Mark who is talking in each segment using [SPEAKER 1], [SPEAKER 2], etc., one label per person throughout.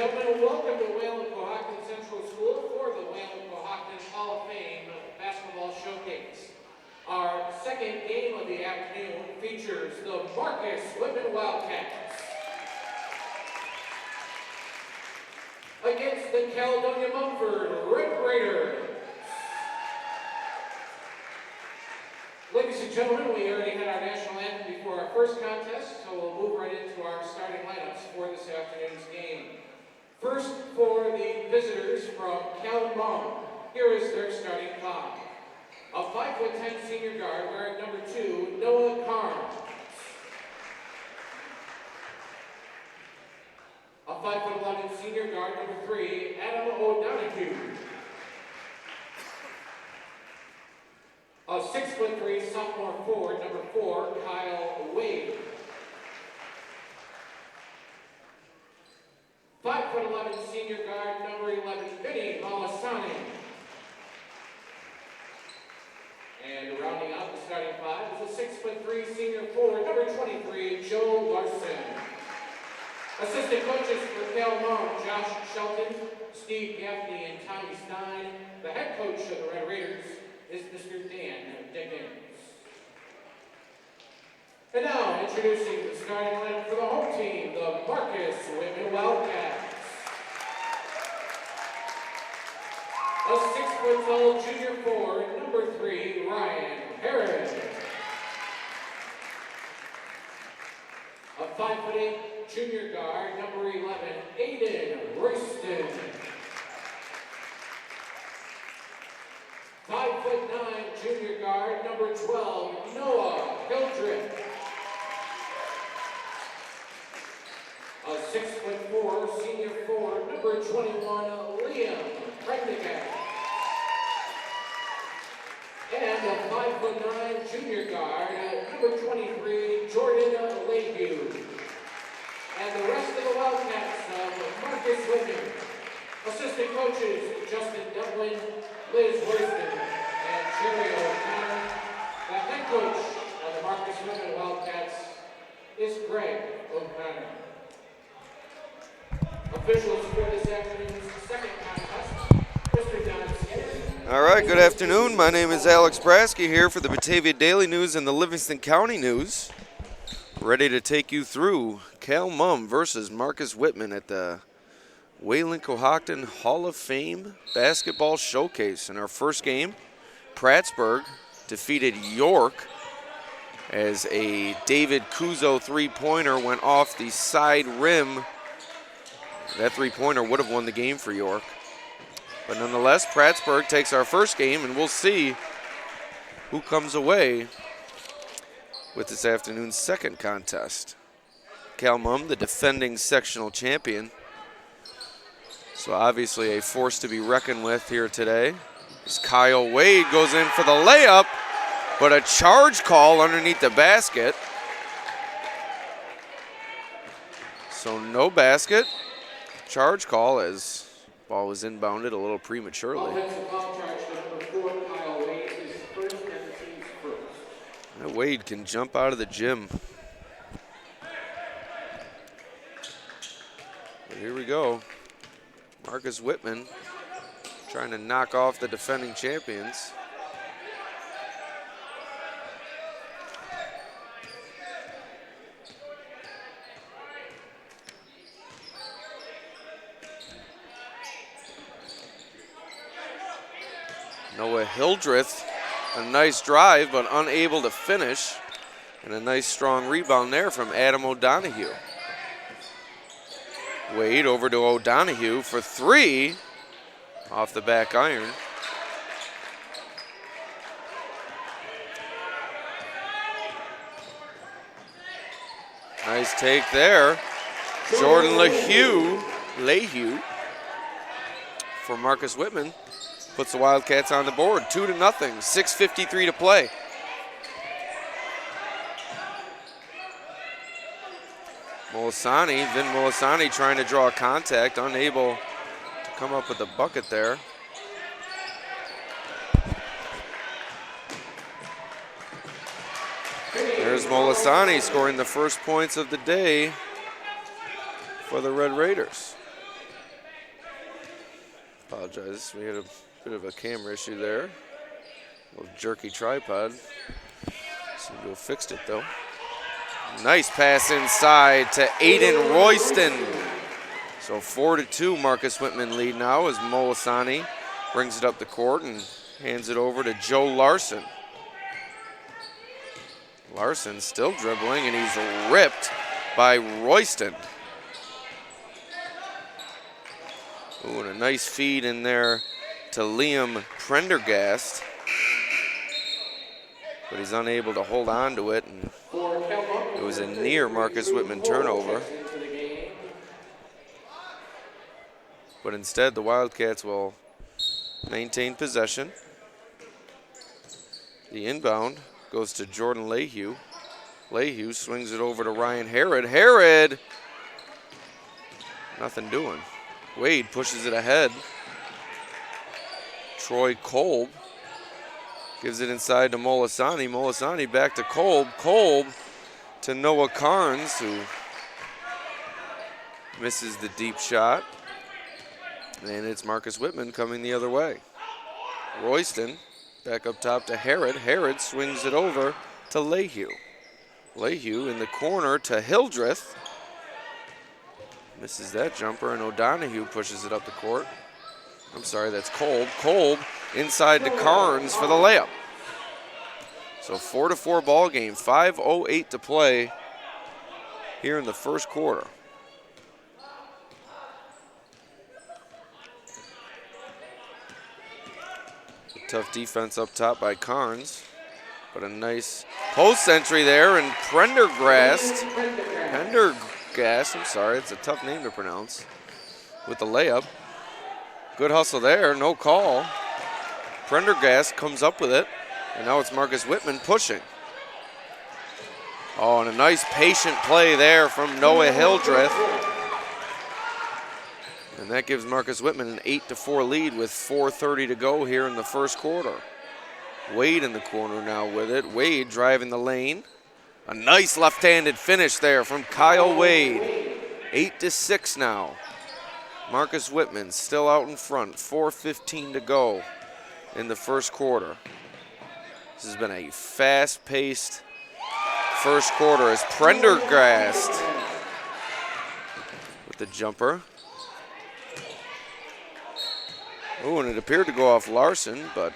[SPEAKER 1] gentlemen, welcome to Way-Coh Central School for the Way-Coh Hall of Fame Basketball Showcase. Our second game of the afternoon features the Marcus Whitman Wildcats against the Caledonia Mumford Red Raiders. Ladies and gentlemen, we already had our national anthem before our first contest, so we'll move right into our starting lineups for this afternoon's game. First, for the visitors from Caledonia, here is their starting five. A 5'10" senior guard wearing number 2, Noah Carnes. A 5'11" senior guard number 3, Adam O'Donoghue. A 6'3" sophomore forward, number 4, Kyle Wade. 5'11" senior guard, number 11, Vinny Malasani. And rounding out the starting five is a 6'3" senior forward, number 23, Joe Larson. Assistant coaches for Caledonia, Josh Shelton, Steve Gaffney, and Tommy Stein. The head coach of the Red Raiders is Mr. Dan Dickens. And now, introducing the starting lineup for the home team, the Marcus Whitman Wildcats. A 6-foot-tall junior forward, number 3, Ryan Harris. A 5'8" junior guard, number 11, Aiden Royston. 5'9" junior guard, number 12, Noah Hildreth. A 6'4" senior forward, number 21, Liam Prendergast. And a 5'9" junior guard, number 23, Jordan Leahew. And the rest of the Wildcats of Marcus Whitman. Assistant coaches, Justin Devlin, Liz Royston, and Jerry O'Connor. The head coach of the Marcus Whitman Wildcats is Greg O'Connor. Officials for this afternoon's second contest, Mr. Don Skinner.
[SPEAKER 2] All right, good afternoon. My name is Alex Braske here for the Batavia Daily News and the Livingston County News. Ready to take you through Cal Mum versus Marcus Whitman at the Way-Coh Hall of Fame Basketball Showcase. In our first game, Prattsburgh defeated York as a David Kuzo three-pointer went off the side rim. That three-pointer would have won the game for York. But nonetheless, Prattsburgh takes our first game, and we'll see who comes away with this afternoon's second contest. Cal Mum, the defending sectional champion. So obviously a force to be reckoned with here today. As Kyle Wade goes in for the layup, but a charge call underneath the basket. So no basket. Charge call as ball was inbounded a little prematurely.
[SPEAKER 1] Offensive foul charge number 4, Kyle Wade is first and the team's first.
[SPEAKER 2] That Wade can jump out of the gym. But here we go. Marcus Whitman trying to knock off the defending champions. Noah Hildreth, a nice drive but unable to finish. And a nice strong rebound there from Adam O'Donoghue. Wade over to O'Donoghue for 3 off the back iron. Nice take there. Jordan Leahew for Marcus Whitman puts the Wildcats on the board, 2-0, 6:53 to play. Vin Molisani trying to draw contact, unable to come up with a bucket there. There's Molisani scoring the first points of the day for the Red Raiders. Apologize. We had a bit of a camera issue there. A little jerky tripod. Seemed to have fixed it though. Nice pass inside to Aiden Royston. So 4-2, Marcus Whitman lead now as Molisani brings it up the court and hands it over to Joe Larson. Larson still dribbling, and he's ripped by Royston. Ooh, and a nice feed in there to Liam Prendergast. But he's unable to hold on to it, and it was a near Marcus Whitman turnover. But instead, the Wildcats will maintain possession. The inbound goes to Jordan Lehue. Lehue swings it over to Ryan Harrod. Harrod, nothing doing. Wade pushes it ahead. Troy Kolb gives it inside to Molisani. Molisani back to Kolb. Kolb to Noah Carnes, who misses the deep shot. And it's Marcus Whitman coming the other way. Royston back up top to Harrod. Harrod swings it over to Lehue. Lehue in the corner to Hildreth. Misses that jumper, and O'Donohue pushes it up the court. I'm sorry, that's Kolb. Kolb inside to Carnes for the layup. So 4-4 ball game, 5:08 to play here in the first quarter. Tough defense up top by Carnes, but a nice post entry there, and Prendergast, I'm sorry, it's a tough name to pronounce, with the layup. Good hustle there, no call. Prendergast comes up with it, and now it's Marcus Whitman pushing. Oh, and a nice patient play there from Noah Hildreth. And that gives Marcus Whitman an 8-4 lead with 4:30 to go here in the first quarter. Wade in the corner now with it. Wade driving the lane. A nice left-handed finish there from Kyle Wade. 8-6 now. Marcus Whitman still out in front. 4:15 to go in the first quarter. This has been a fast-paced first quarter as Prendergast with the jumper. Oh, and it appeared to go off Larson, but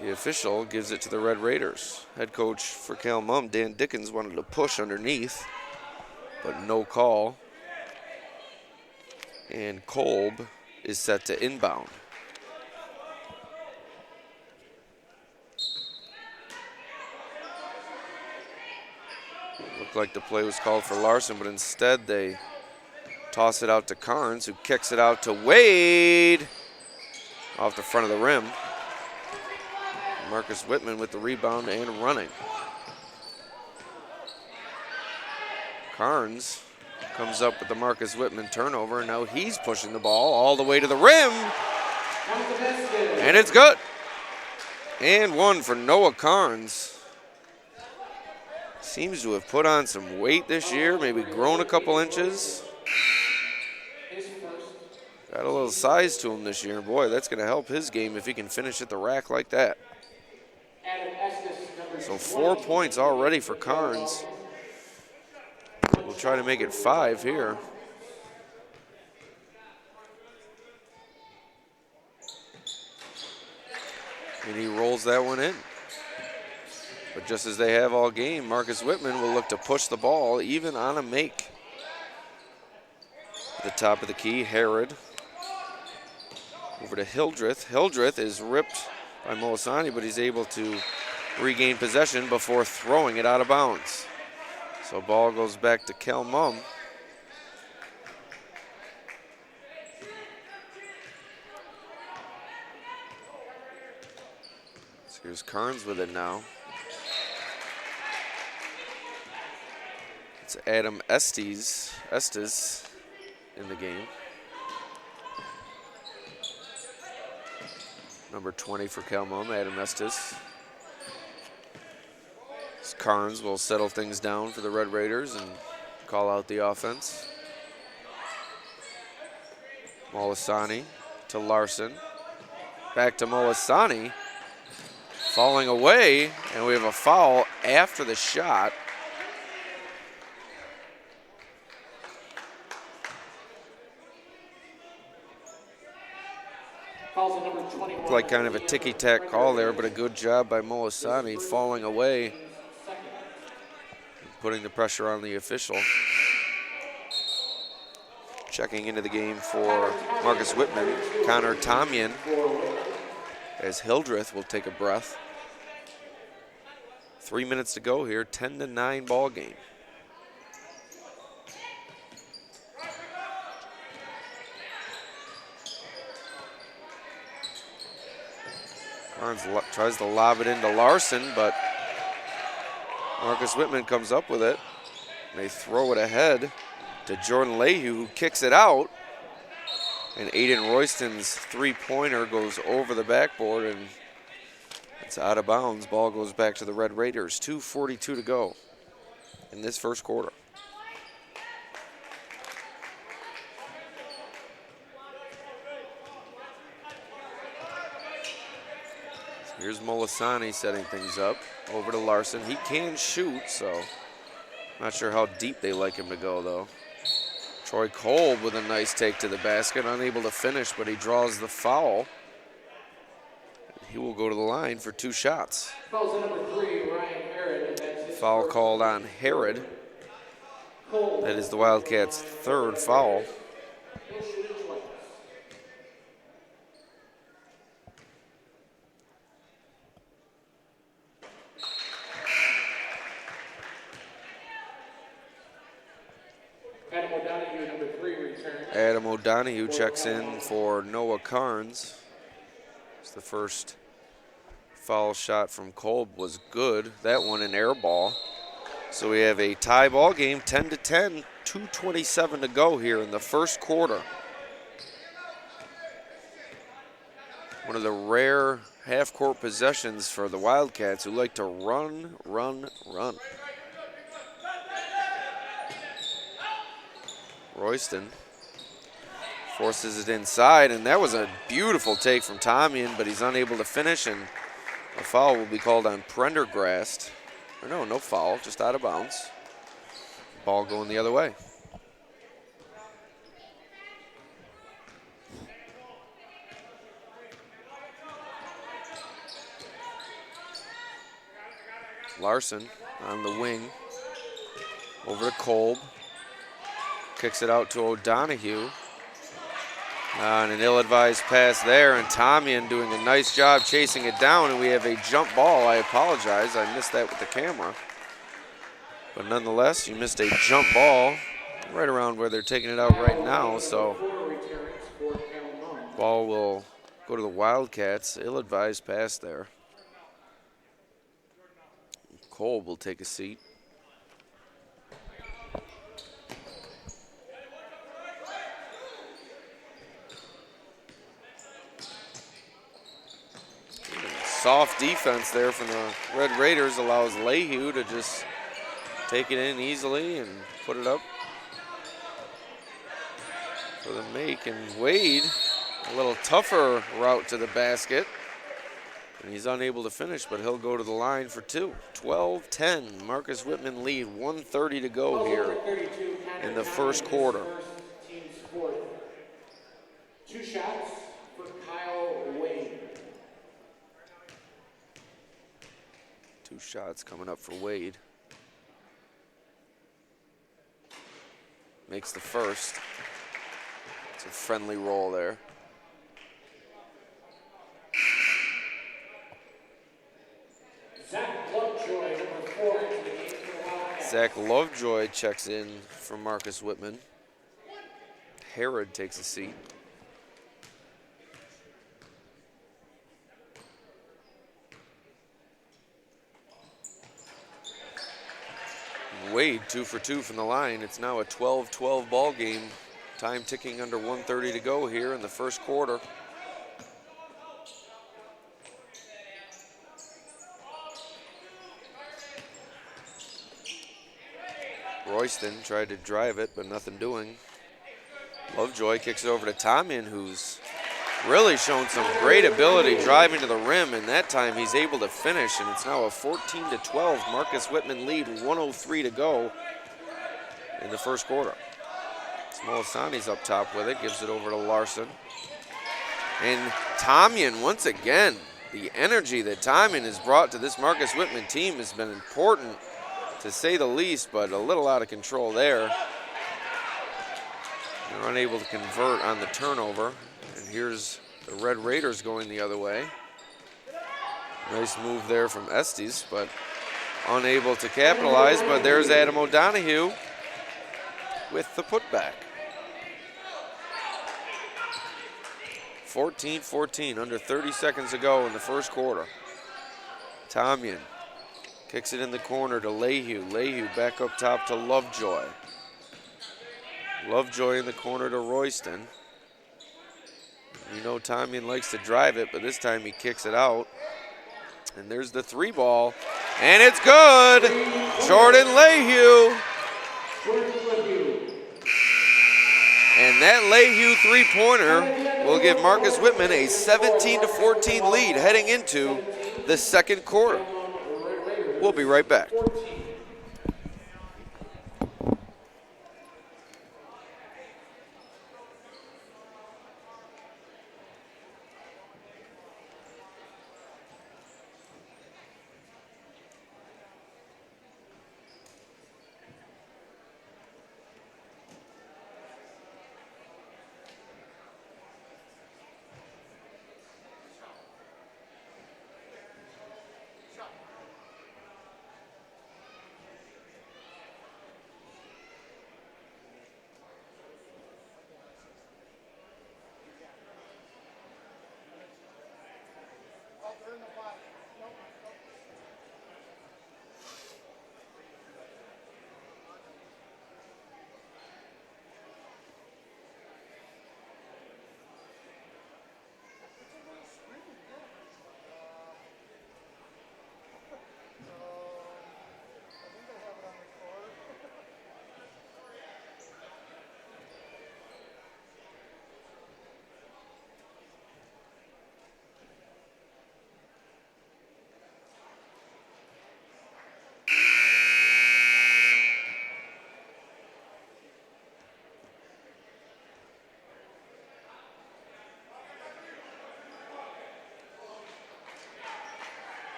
[SPEAKER 2] the official gives it to the Red Raiders. Head coach for Cal Mum, Dan Dickens, wanted to push underneath, but no call. And Kolb is set to inbound. Looked like the play was called for Larson, but instead they toss it out to Carnes, who kicks it out to Wade off the front of the rim. Marcus Whitman with the rebound and running. Carnes comes up with the Marcus Whitman turnover, and now he's pushing the ball all the way to the rim. And it's good. And one for Noah Carnes. Seems to have put on some weight this year, maybe grown a couple inches. Got a little size to him this year. Boy, that's going to help his game if he can finish at the rack like that. So 4 points already for Carnes. We'll try to make it 5 here. And he rolls that one in. But just as they have all game, Marcus Whitman will look to push the ball even on a make. At the top of the key, Harrod. Over to Hildreth. Hildreth is ripped by Molisani, but he's able to regain possession before throwing it out of bounds. So ball goes back to Cal Mum. So here's Carnes with it now. It's Adam Estes in the game. Number 20 for Cal Mum, Adam Estes. Carnes will settle things down for the Red Raiders and call out the offense. Molisani to Larson. Back to Molisani. Falling away, and we have a foul after the shot. Looked like kind of a ticky-tack call there, but a good job by Molisani falling away, putting the pressure on the official. Checking into the game for Marcus Whitman, Connor Tomyan, as Hildreth will take a breath. 3 minutes to go here, 10-9 ball game. Barnes tries to lob it into Larson, but Marcus Whitman comes up with it. They throw it ahead to Jordan Leahy, who kicks it out. And Aiden Royston's three-pointer goes over the backboard, and it's out of bounds. Ball goes back to the Red Raiders. 2:42 to go in this first quarter. Here's Molisani setting things up. Over to Larson. He can shoot, so not sure how deep they like him to go, though. Troy Kolb with a nice take to the basket. Unable to finish, but he draws the foul. He will go to the line for 2 shots. Foul called on Herod. That is the Wildcats' 3rd foul. Adam O'Donohue checks in for Noah Carnes. It's the first foul shot from Kolb was good. That one an air ball. So we have a tie ball game, 10-10, 2:27 to go here in the first quarter. One of the rare half-court possessions for the Wildcats, who like to run, run, run. Royston forces it inside, and that was a beautiful take from Tomyan, but he's unable to finish, and a foul will be called on Prendergrast. Or no foul, just out of bounds. Ball going the other way. Larson on the wing, over to Kolb. Kicks it out to O'Donohue. And an ill-advised pass there, and Tomyan doing a nice job chasing it down, and we have a jump ball. I apologize, I missed that with the camera. But nonetheless, you missed a jump ball right around where they're taking it out right now, so ball will go to the Wildcats. Ill-advised pass there. Kolb will take a seat. Soft defense there from the Red Raiders allows Leahy to just take it in easily and put it up for the make. And Wade, a little tougher route to the basket. And he's unable to finish, but he'll go to the line for 2. 12-10, Marcus Whitman lead, 1:30 to go here in the first quarter.
[SPEAKER 1] 2 shots for Kyle Wade.
[SPEAKER 2] 2 shots coming up for Wade. Makes the first. It's a friendly roll there.
[SPEAKER 1] Zach Lovejoy, number 4, into the game for the Wildcats.
[SPEAKER 2] Zach Lovejoy checks in for Marcus Whitman. Herod takes a seat. Wade 2 for 2 from the line. It's now a 12-12 ball game. Time ticking under 1:30 to go here in the first quarter. Royston tried to drive it, but nothing doing. Lovejoy kicks it over to Tomian, who's really shown some great ability driving to the rim, and that time he's able to finish, and it's now a 14-12 Marcus Whitman lead, 1:03 to go in the first quarter. Molisani's up top with it, gives it over to Larson. And Tomian, once again, the energy that Tomian has brought to this Marcus Whitman team has been important, to say the least, but a little out of control there. They're unable to convert on the turnover. And here's the Red Raiders going the other way. Nice move there from Estes, but unable to capitalize. But there's Adam O'Donohue with the putback. 14-14, under 30 seconds to go in the first quarter. Tomian kicks it in the corner to Leyhew. Leyhew back up top to Lovejoy. Lovejoy in the corner to Royston. You know Tomian likes to drive it, but this time he kicks it out. And there's the three ball, and it's good! Jordan Leyhew. And that Leyhew three-pointer will give Marcus Whitman a 17-14 lead heading into the second quarter. We'll be right back.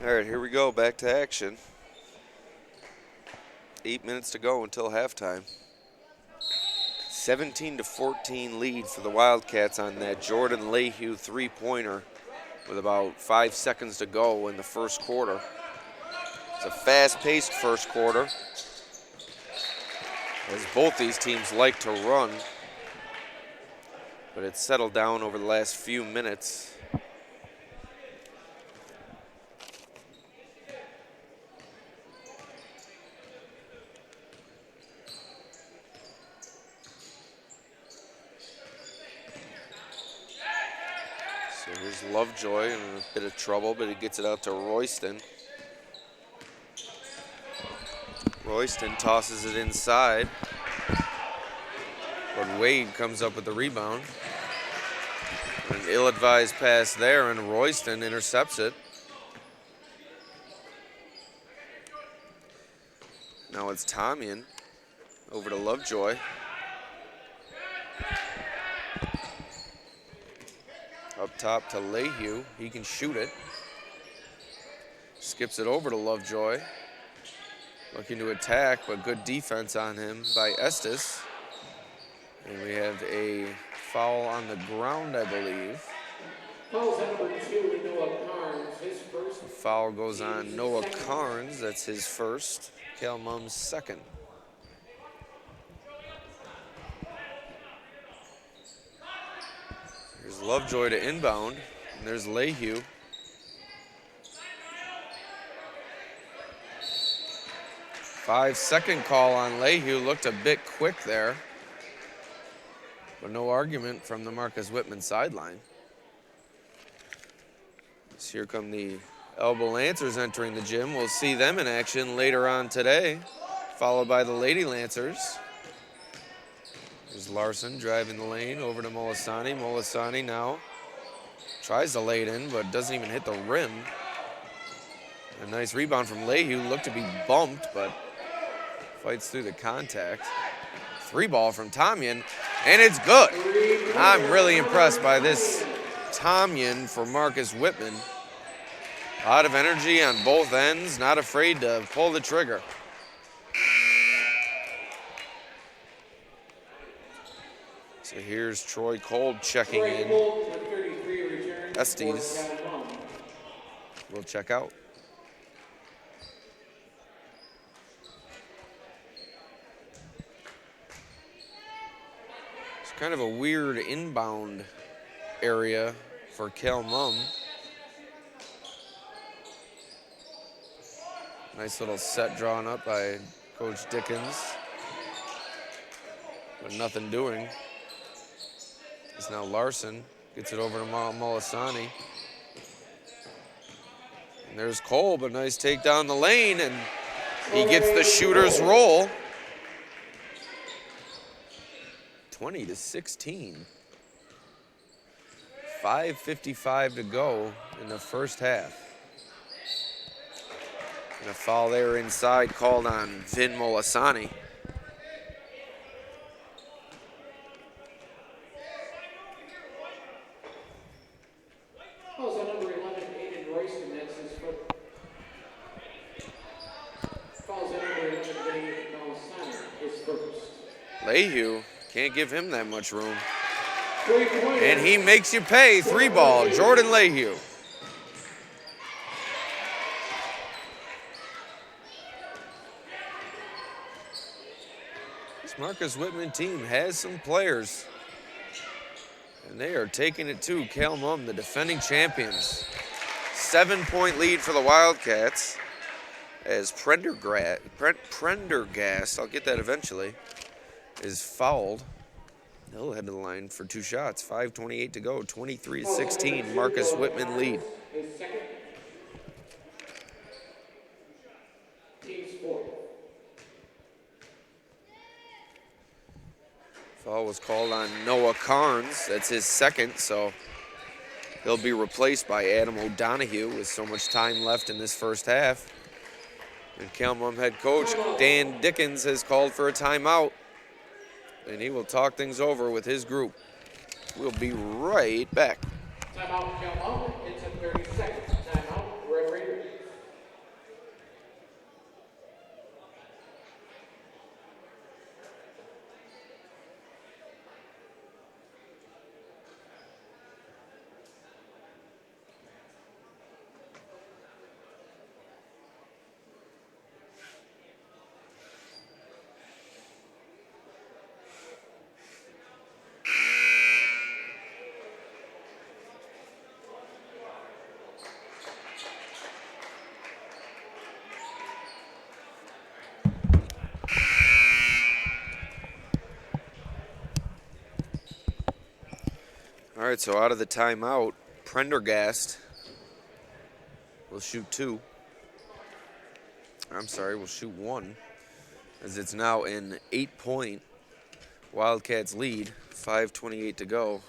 [SPEAKER 2] All right, here we go, back to action. 8 minutes to go until halftime. 17-14 lead for the Wildcats on that Jordan Leyhew three-pointer with about 5 seconds to go in the first quarter. It's a fast-paced first quarter, as both these teams like to run, but it's settled down over the last few minutes. So here's Lovejoy in a bit of trouble, but he gets it out to Royston. Royston tosses it inside, but Wade comes up with the rebound. An ill-advised pass there, and Royston intercepts it. Now it's Tomian over to Lovejoy. Up top to Leyhew. He can shoot it. Skips it over to Lovejoy. Looking to attack, but good defense on him by Estes. And we have a foul on the ground, I believe.
[SPEAKER 1] Foul's number 2, Noah Carnes, his first.
[SPEAKER 2] The foul goes on Noah Carnes. That's his first. Cal Mum's second. Here's Lovejoy to inbound, and there's Leyhew. Five-second call on Leyhew. Looked a bit quick there, but no argument from the Marcus Whitman sideline. So here come the Elbow Lancers entering the gym. We'll see them in action later on today, followed by the Lady Lancers. There's Larson driving the lane over to Molisani. Molisani now tries to lay it in, but doesn't even hit the rim. A nice rebound from Lehue. Looked to be bumped, but fights through the contact. 3-ball from Tomyan, and it's good. I'm really impressed by this Tomyan for Marcus Whitman. A lot of energy on both ends, not afraid to pull the trigger. So here's Troy Kolb checking in. Estes will check out. It's kind of a weird inbound area for Cal Mum. Nice little set drawn up by Coach Dickens, but nothing doing. It's now Larson, gets it over to Molisani. And there's Kolb, a nice take down the lane, and he gets the shooter's roll. 20-16. 5:55 to go in the first half. And a foul there inside called on Vin Molisani.
[SPEAKER 1] Fouls on number 11, Aiden Royston, that's his foot. Fouls on number 11, Vinny Molisani, his first.
[SPEAKER 2] Lehue can't give him that much room.
[SPEAKER 1] 3-pointer.
[SPEAKER 2] And he makes you pay. 3-ball, Jordan Lehue. This Marcus Whitman team has some players. And they are taking it to Cal Mum, the defending champions. 7-point lead for the Wildcats as Prendergast, I'll get that eventually, is fouled. He'll head to the line for 2 shots. 5:28 to go, 23-16, Marcus Whitman lead.
[SPEAKER 1] His second. Team sport.
[SPEAKER 2] Foul was called on Noah Carnes. That's his second, so he'll be replaced by Adam O'Donohue with so much time left in this first half. And Cal Mum head coach Dan Dickens has called for a timeout, and he will talk things over with his group. We'll be right back.
[SPEAKER 1] Timeout, Cal Mum. It's a 30 seconds. Timeout, Red Raiders.
[SPEAKER 2] All right, so out of the timeout, Prendergast will shoot 2. I'm sorry, will shoot 1, as it's now an 8-point Wildcats lead, 5:28 to go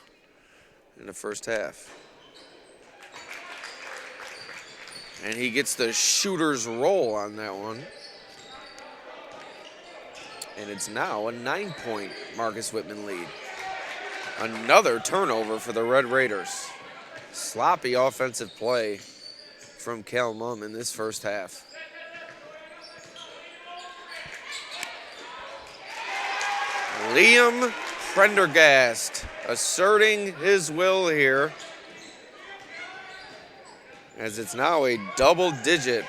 [SPEAKER 2] in the first half. And he gets the shooter's roll on that one. And it's now a 9-point Marcus Whitman lead. Another turnover for the Red Raiders. Sloppy offensive play from Cal Mum in this first half. Liam Prendergast asserting his will here, as it's now a double-digit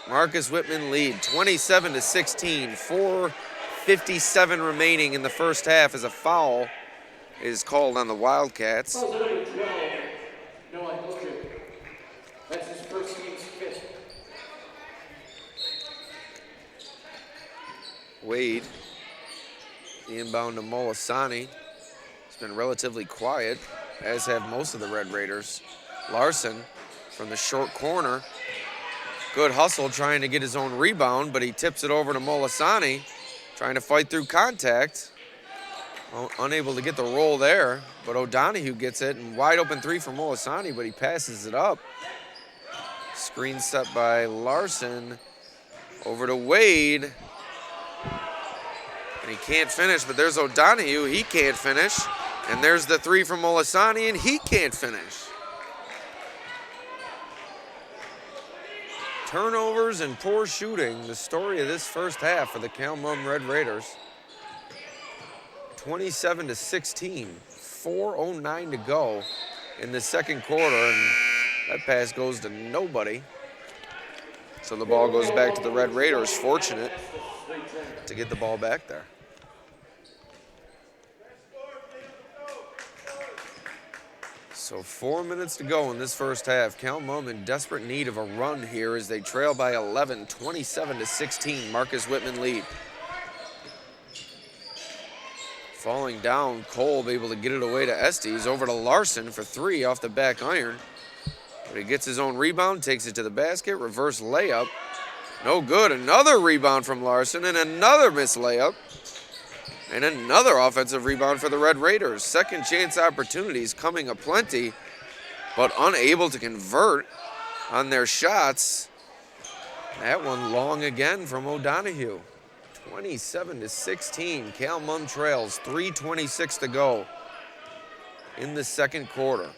[SPEAKER 2] Marcus Whitman lead, 27-16, 4:57 remaining in the first half as a foul is called on the Wildcats.
[SPEAKER 1] Fouls on number 12, Noah Hilgert. That's his first team's 5th.
[SPEAKER 2] Wade, the inbound to Molisani. It's been relatively quiet, as have most of the Red Raiders. Larson from the short corner. Good hustle trying to get his own rebound, but he tips it over to Molisani, trying to fight through contact. Unable to get the roll there, but O'Donohue gets it, and wide open three for Molisani, but he passes it up. Screen set by Larson over to Wade. And he can't finish, but there's O'Donohue. He can't finish. And there's the three from Molisani, and he can't finish. Turnovers and poor shooting, the story of this first half for the Cal-Mum Red Raiders. 27-16, 4:09 to go in the second quarter, and that pass goes to nobody. So the ball goes back to the Red Raiders, fortunate to get the ball back there. So 4 minutes to go in this first half. Cal-Mum in desperate need of a run here as they trail by 11, 27-16. Marcus Whitman lead. Falling down, Kolb able to get it away to Estes. Over to Larson for three off the back iron. But he gets his own rebound, takes it to the basket, reverse layup. No good. Another rebound from Larson and another missed layup. And another offensive rebound for the Red Raiders. Second chance opportunities coming aplenty, but unable to convert on their shots. That one long again from O'Donohue. 27-16. Cal-Mum trails, 3:26 to go in the second quarter.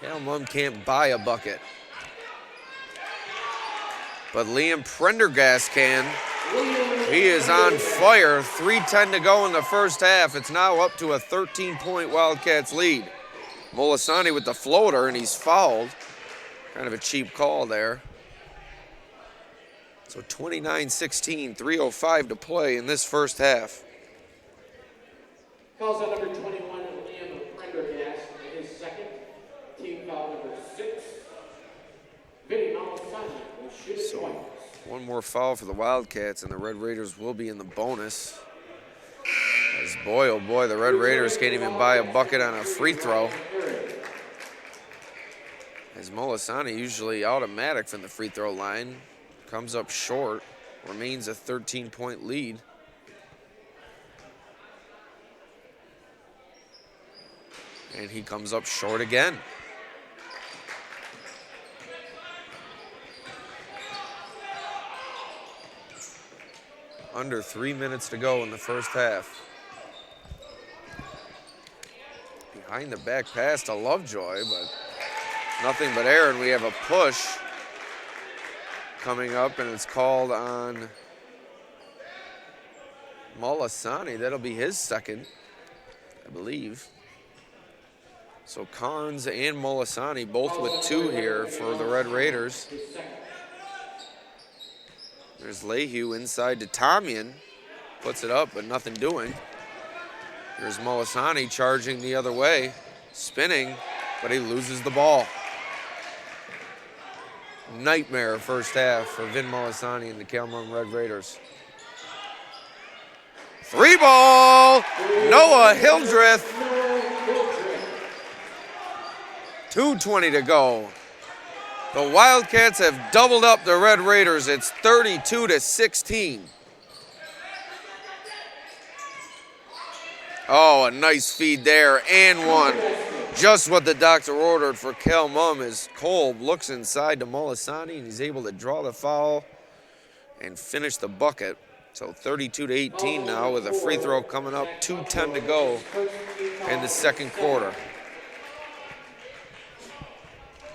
[SPEAKER 2] Cal-Mum can't buy a bucket, but Liam Prendergast can. He is on fire. 3:10 to go in the first half. It's now up to a 13-point Wildcats lead. Molisani with the floater, and he's fouled. Kind of a cheap call there. So 29-16, 3:05 to play in this first half.
[SPEAKER 1] Calls on number 21, Liam Prendergast, his second. Team foul number 6. Vinny Molisani will shoot it twice.
[SPEAKER 2] One more foul for the Wildcats, and the Red Raiders will be in the bonus. As boy, oh boy, the Red Raiders can't even buy a bucket on a free throw. As Molisani, usually automatic from the free throw line, comes up short, remains a 13-point lead. And he comes up short again. Under 3 minutes to go in the first half. Behind the back pass to Lovejoy, but nothing but air, and we have a push coming up, and it's called on Molisani. That'll be his second, I believe. So Carnes and Molisani both with two here for the Red Raiders. There's Lehue inside to Tomian. Puts it up, but nothing doing. Here's Molisani charging the other way, spinning, but he loses the ball. Nightmare first half for Vin Molisani and the Cal-Mum Red Raiders. Three ball, Noah Hildreth. 2:20 to go. The Wildcats have doubled up the Red Raiders. It's 32-16. Oh, a nice feed there, and one. Just what the doctor ordered for Cal-Mum as Kolb looks inside to Molisani, and he's able to draw the foul and finish the bucket. So 32-18 now with a free throw coming up, 2:10 to go in the second quarter.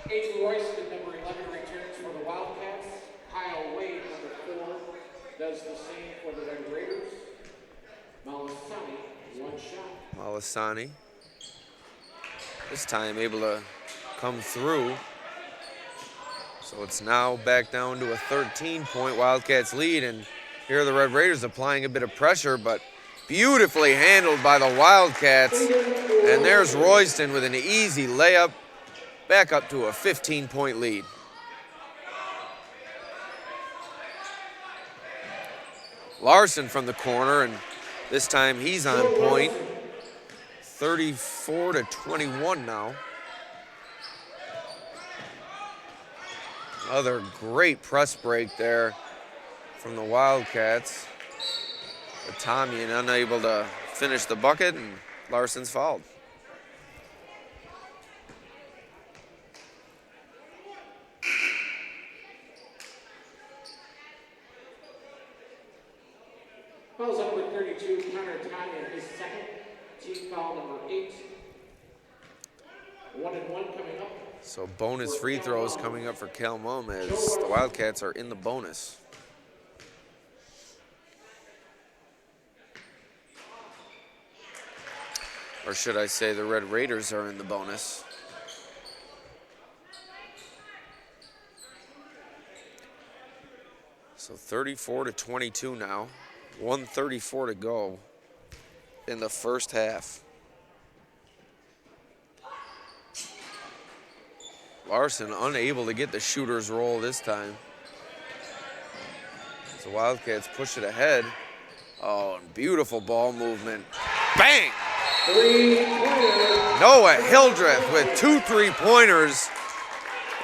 [SPEAKER 1] Aiden Royston, number 11, returns for the Wildcats. Kyle Wade, number 4, does the same for the Red Raiders. Molisani, one shot.
[SPEAKER 2] Molisani, this time able to come through. So it's now back down to a 13-point Wildcats lead, and here are the Red Raiders applying a bit of pressure, but beautifully handled by the Wildcats. And there's Royston with an easy layup. Back up to a 15-point lead. Larson from the corner, and this time he's on point. 34-21 now. Another great press break there from the Wildcats. But Tommy unable to finish the bucket, and Larson's fouled.
[SPEAKER 1] Fouls up with 32, Connor Tanya, his second. Team foul number 8. 1-1 coming up.
[SPEAKER 2] So bonus free throws coming up for Cal Mum as the Wildcats are in the bonus. Or should I say the Red Raiders are in the bonus. So 34-22 now. 1:34 to go in the first half. Larson unable to get the shooter's roll this time. As the Wildcats push it ahead. Oh, and beautiful ball movement. Bang! Noah Hildreth with 2 3-pointers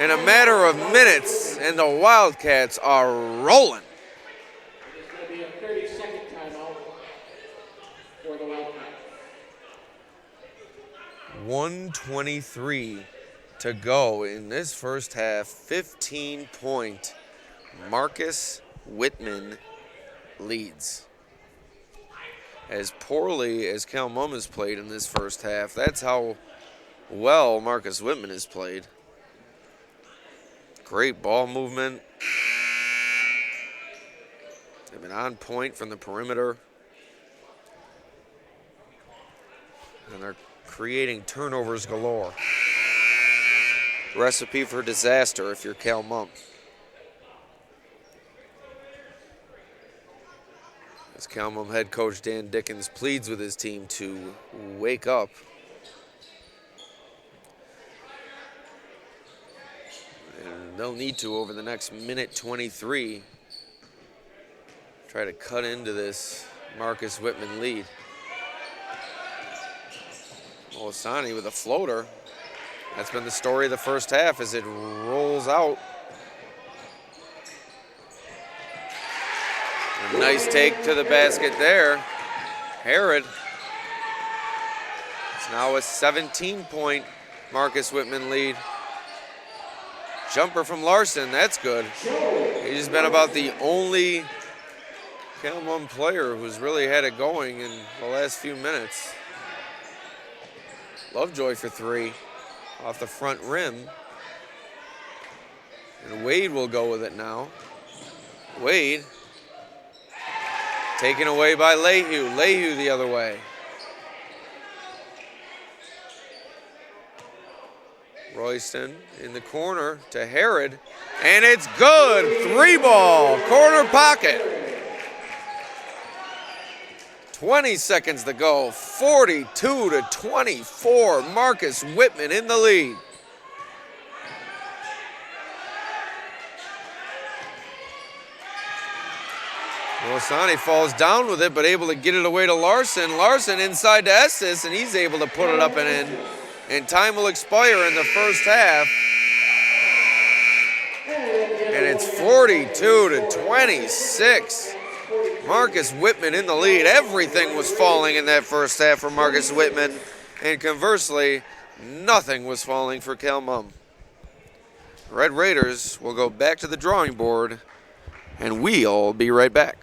[SPEAKER 2] in a matter of minutes, and the Wildcats are rolling.
[SPEAKER 1] It's going to be a 30-second timeout for the Wildcats.
[SPEAKER 2] 1:23 to go in this first half. 15-point Marcus Whitman leads. As poorly as Cal Mum has played in this first half, that's how well Marcus Whitman has played. Great ball movement. They've been on point from the perimeter. And they're creating turnovers galore. Recipe for disaster if you're Cal Mum. As Cal Mum head coach Dan Dickens pleads with his team to wake up. And they'll need to over the next minute 23. Try to cut into this Marcus Whitman lead. Olasani with a floater. That's been the story of the first half as it rolls out. A nice take to the basket there. Herod. It's now a 17-point Marcus Whitman lead. Jumper from Larson, that's good. He's been about the only Cal Mum player who's really had it going in the last few minutes. Lovejoy for 3 off the front rim. And Wade will go with it now. Wade taken away by Lehue. Lehue the other way. Royston in the corner to Herod. And it's good. 3-ball. Corner pocket. 20 seconds to go. 42-24. Marcus Whitman in the lead. Olasani falls down with it, but able to get it away to Larson. Larson inside to Estes, and he's able to put it up and in. And time will expire in the first half. And it's 42-26. Marcus Whitman in the lead. Everything was falling in that first half for Marcus Whitman. And conversely, nothing was falling for Cal Mum. Red Raiders will go back to the drawing board, and we'll be right back.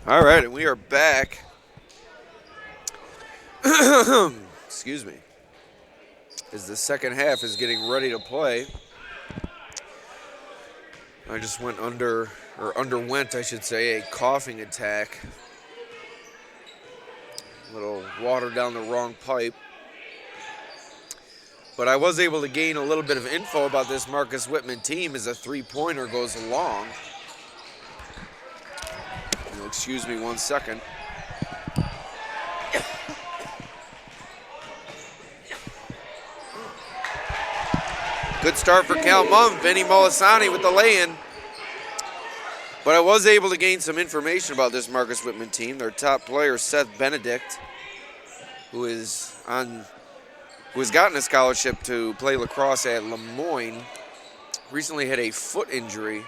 [SPEAKER 2] All right, and we are back. Excuse me. As the second half is getting ready to play. I just underwent, I should say, a coughing attack. A little water down the wrong pipe. But I was able to gain a little bit of info about this Marcus Whitman team as a three-pointer goes along. You'll excuse me 1 second. Good start for Cal Mum. Vinny Molisani with the lay-in. But I was able to gain some information about this Marcus Whitman team. Their top player, Seth Benedict, who has gotten a scholarship to play lacrosse at Lemoyne, recently had a foot injury,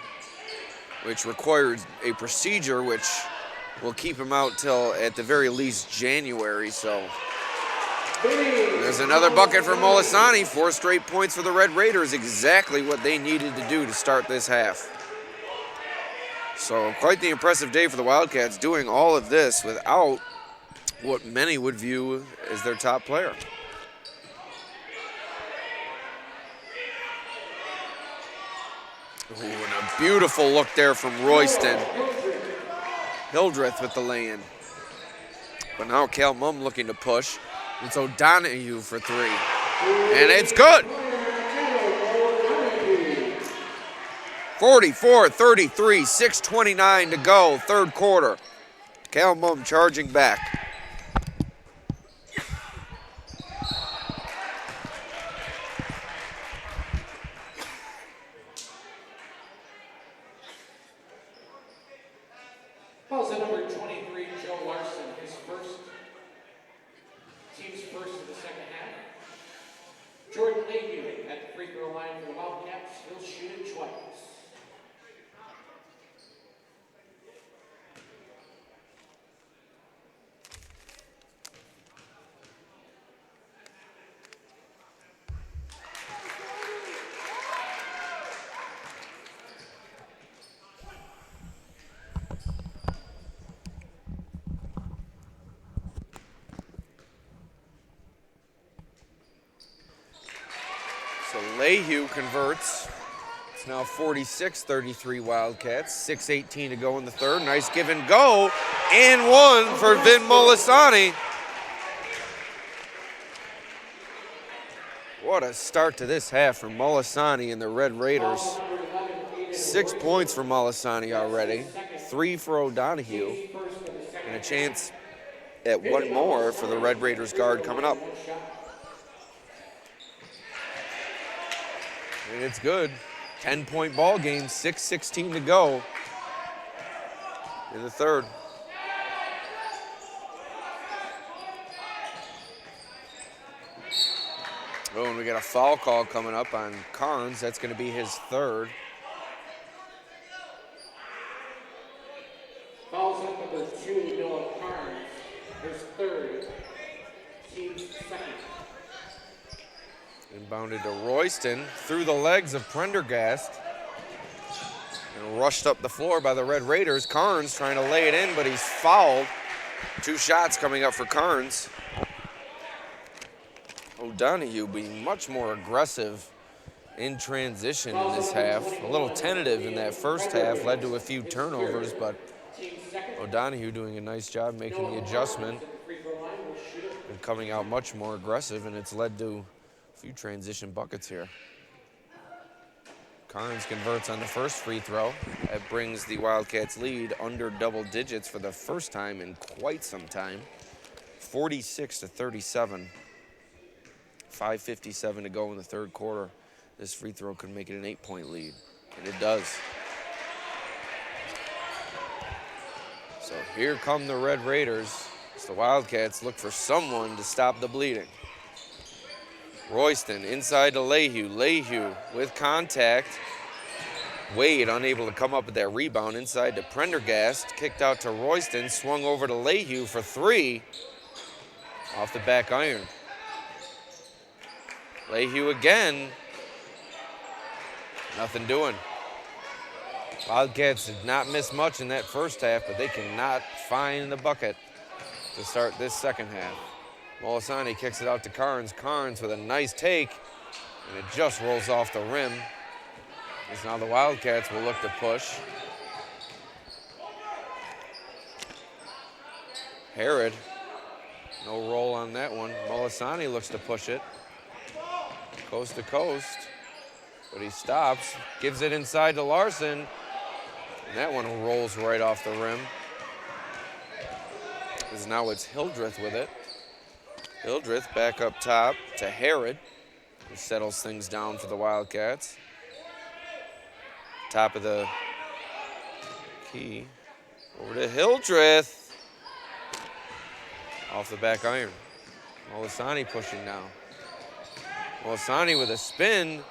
[SPEAKER 2] which required a procedure which will keep him out till at the very least January. So there's another bucket for Molisani. 4 straight points for the Red Raiders, exactly what they needed to do to start this half. So quite the impressive day for the Wildcats, doing all of this without what many would view as their top player. Ooh, and a beautiful look there from Royston. Hildreth with the lay-in. But now Cal Mum looking to push. It's O'Donohue for 3. And it's good! 44-33, 6:29 to go, third quarter. Cal Mum charging back.
[SPEAKER 1] Fouls at number 23, Joe Larson, his first, team's first of the second half. Jordan Leahy at the free throw line for the Wildcats. He'll shoot it twice.
[SPEAKER 2] So Leahy converts. It's now 46-33 Wildcats. 6:18 to go in the third. Nice give and go. And one for Vin Molisani. What a start to this half for Molisani and the Red Raiders. 6 points for Molisani already. 3 for O'Donohue. And a chance at one more for the Red Raiders guard coming up. And it's good. 10-point ball game, 6:16 to go in the third. Oh, and we got a foul call coming up on Carnes. That's going to be his third.
[SPEAKER 1] Fouls on number 2, Noah Carnes, his third, team's second.
[SPEAKER 2] Inbounded to Royston through the legs of Prendergast. And rushed up the floor by the Red Raiders. Carnes trying to lay it in, but he's fouled. 2 shots coming up for Carnes. O'Donohue being much more aggressive in transition in this half. A little tentative in that first half, led to a few turnovers, but O'Donohue doing a nice job making the adjustment and coming out much more aggressive, and it's led to a few transition buckets here. Carnes converts on the first free throw. That brings the Wildcats lead under double digits for the first time in quite some time. 46-37. 5:57 to go in the third quarter. This free throw could make it an 8-point lead, and it does. So here come the Red Raiders as the Wildcats look for someone to stop the bleeding. Royston inside to Leahy. Leahy with contact. Wade unable to come up with that rebound inside to Prendergast. Kicked out to Royston. Swung over to Leahy for 3. Off the back iron. Leahy again. Nothing doing. Wildcats did not miss much in that first half, but they cannot find the bucket to start this second half. Molisani kicks it out to Carnes. Carnes with a nice take, and it just rolls off the rim. As now the Wildcats will look to push. Herod, no roll on that one. Molisani looks to push it. Coast to coast, but he stops, gives it inside to Larson, and that one rolls right off the rim. As now it's Hildreth with it. Hildreth back up top to Herod, who settles things down for the Wildcats. Top of the key, over to Hildreth. Off the back iron. Molisani pushing now. Molisani with a spin.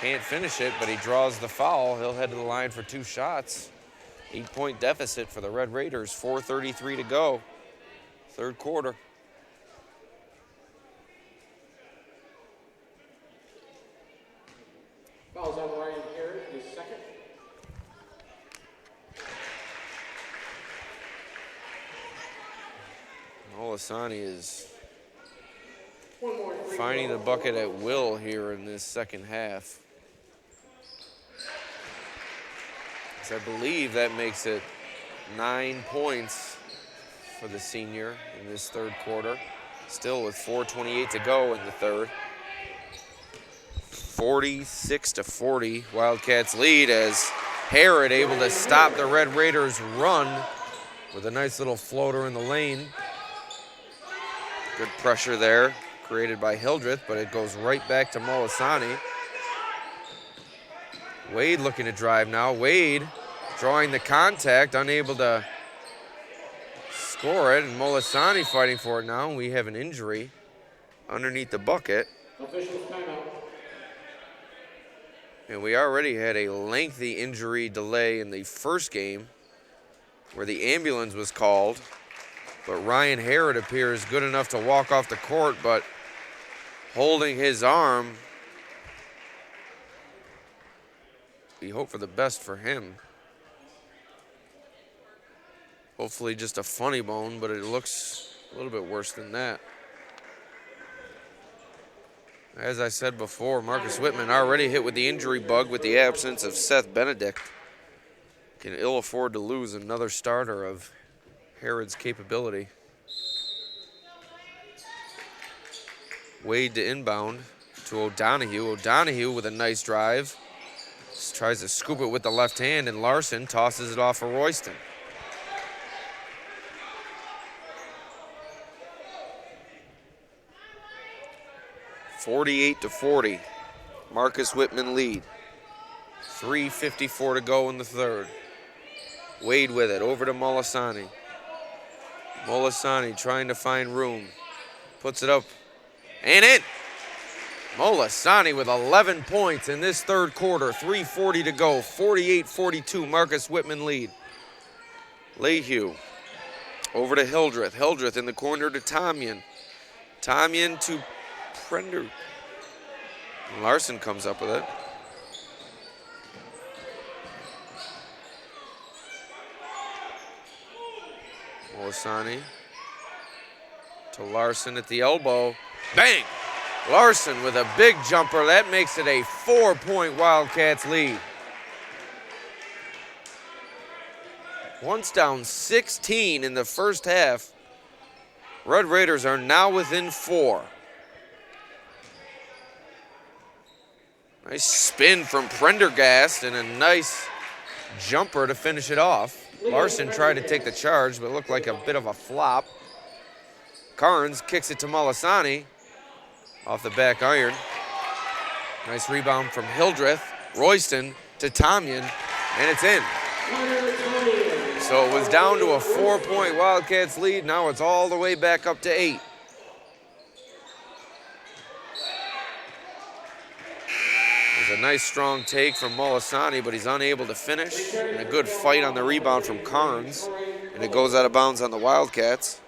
[SPEAKER 2] Can't finish it, but he draws the foul. He'll head to the line for 2 shots. 8-point deficit for the Red Raiders. 4:33 to go. Third quarter.
[SPEAKER 1] Fouls on Ryan Herod, his second.
[SPEAKER 2] Molisani is
[SPEAKER 1] One more free
[SPEAKER 2] finding
[SPEAKER 1] throw.
[SPEAKER 2] the bucket at will here in this second half. So I believe that makes it 9 points for the senior in this third quarter. Still with 4:28 to go in the third. 46-40, Wildcats lead as Herod able to stop the Red Raiders' run with a nice little floater in the lane. Good pressure there, created by Hildreth, but it goes right back to Molisani. Wade looking to drive now. Wade drawing the contact, unable to score it, and Molisani fighting for it now. We have an injury underneath the bucket.
[SPEAKER 1] Officials timeout.
[SPEAKER 2] And we already had a lengthy injury delay in the first game where the ambulance was called. But Ryan Herod appears good enough to walk off the court, but holding his arm. We hope for the best for him. Hopefully just a funny bone, but it looks a little bit worse than that. As I said before, Marcus Whitman already hit with the injury bug with the absence of Seth Benedict. Can ill afford to lose another starter of Herod's capability. Wade to inbound to O'Donohue. O'Donohue with a nice drive. Just tries to scoop it with the left hand, and Larson tosses it off for Royston. (48-40). Marcus Whitman lead. 3:54 to go in the third. Wade with it, over to Molisani. Molisani trying to find room. Puts it up and in. Molisani with 11 points in this third quarter. 3:40 to go. 48-42. Marcus Whitman lead. Lehue over to Hildreth. Hildreth in the corner to Tomyan. Tomyan to Prender. Larson comes up with it. Molisani to Larson at the elbow. Bang! Larson with a big jumper. That makes it a 4-point Wildcats lead. Once down 16 in the first half, Red Raiders are now within 4. Nice spin from Prendergast and a nice jumper to finish it off. Larson tried to take the charge, but looked like a bit of a flop. Carnes kicks it to Molisani off the back iron. Nice rebound from Hildreth. Royston to Tomyan, and it's in. So it was down to a 4-point Wildcats lead. Now it's all the way back up to 8. There's a nice strong take from Molisani, but he's unable to finish. And a good fight on the rebound from Carnes. And it goes out of bounds on the Wildcats.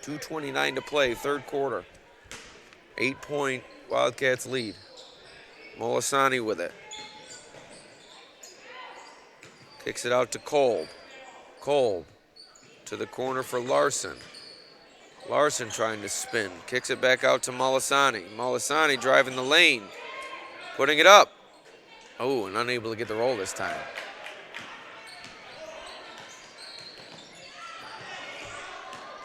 [SPEAKER 2] 2:29 to play, third quarter. 8-point Wildcats lead. Molisani with it. Kicks it out to Kolb. Kolb to the corner for Larson. Larson trying to spin. Kicks it back out to Molisani. Molisani driving the lane. Putting it up. Oh, and unable to get the roll this time.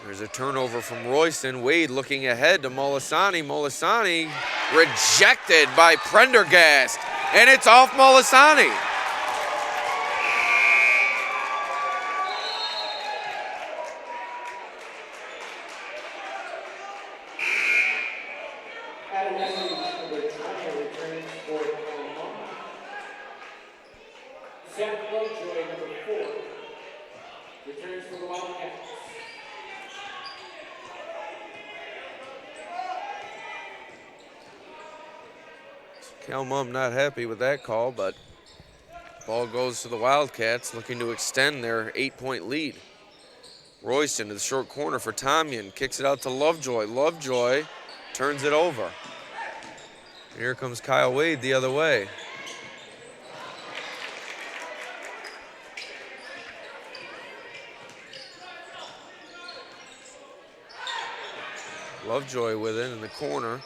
[SPEAKER 2] There's a turnover from Royston. Wade looking ahead to Molisani. Molisani rejected by Prendergast. And it's off Molisani.
[SPEAKER 1] Returns for the Wildcats.
[SPEAKER 2] Cal Mum not happy with that call, but ball goes to the Wildcats, looking to extend their 8-point lead. Royston to the short corner for Tomyan, kicks it out to Lovejoy. Lovejoy turns it over. Here comes Kyle Wade the other way. Lovejoy with it in the corner.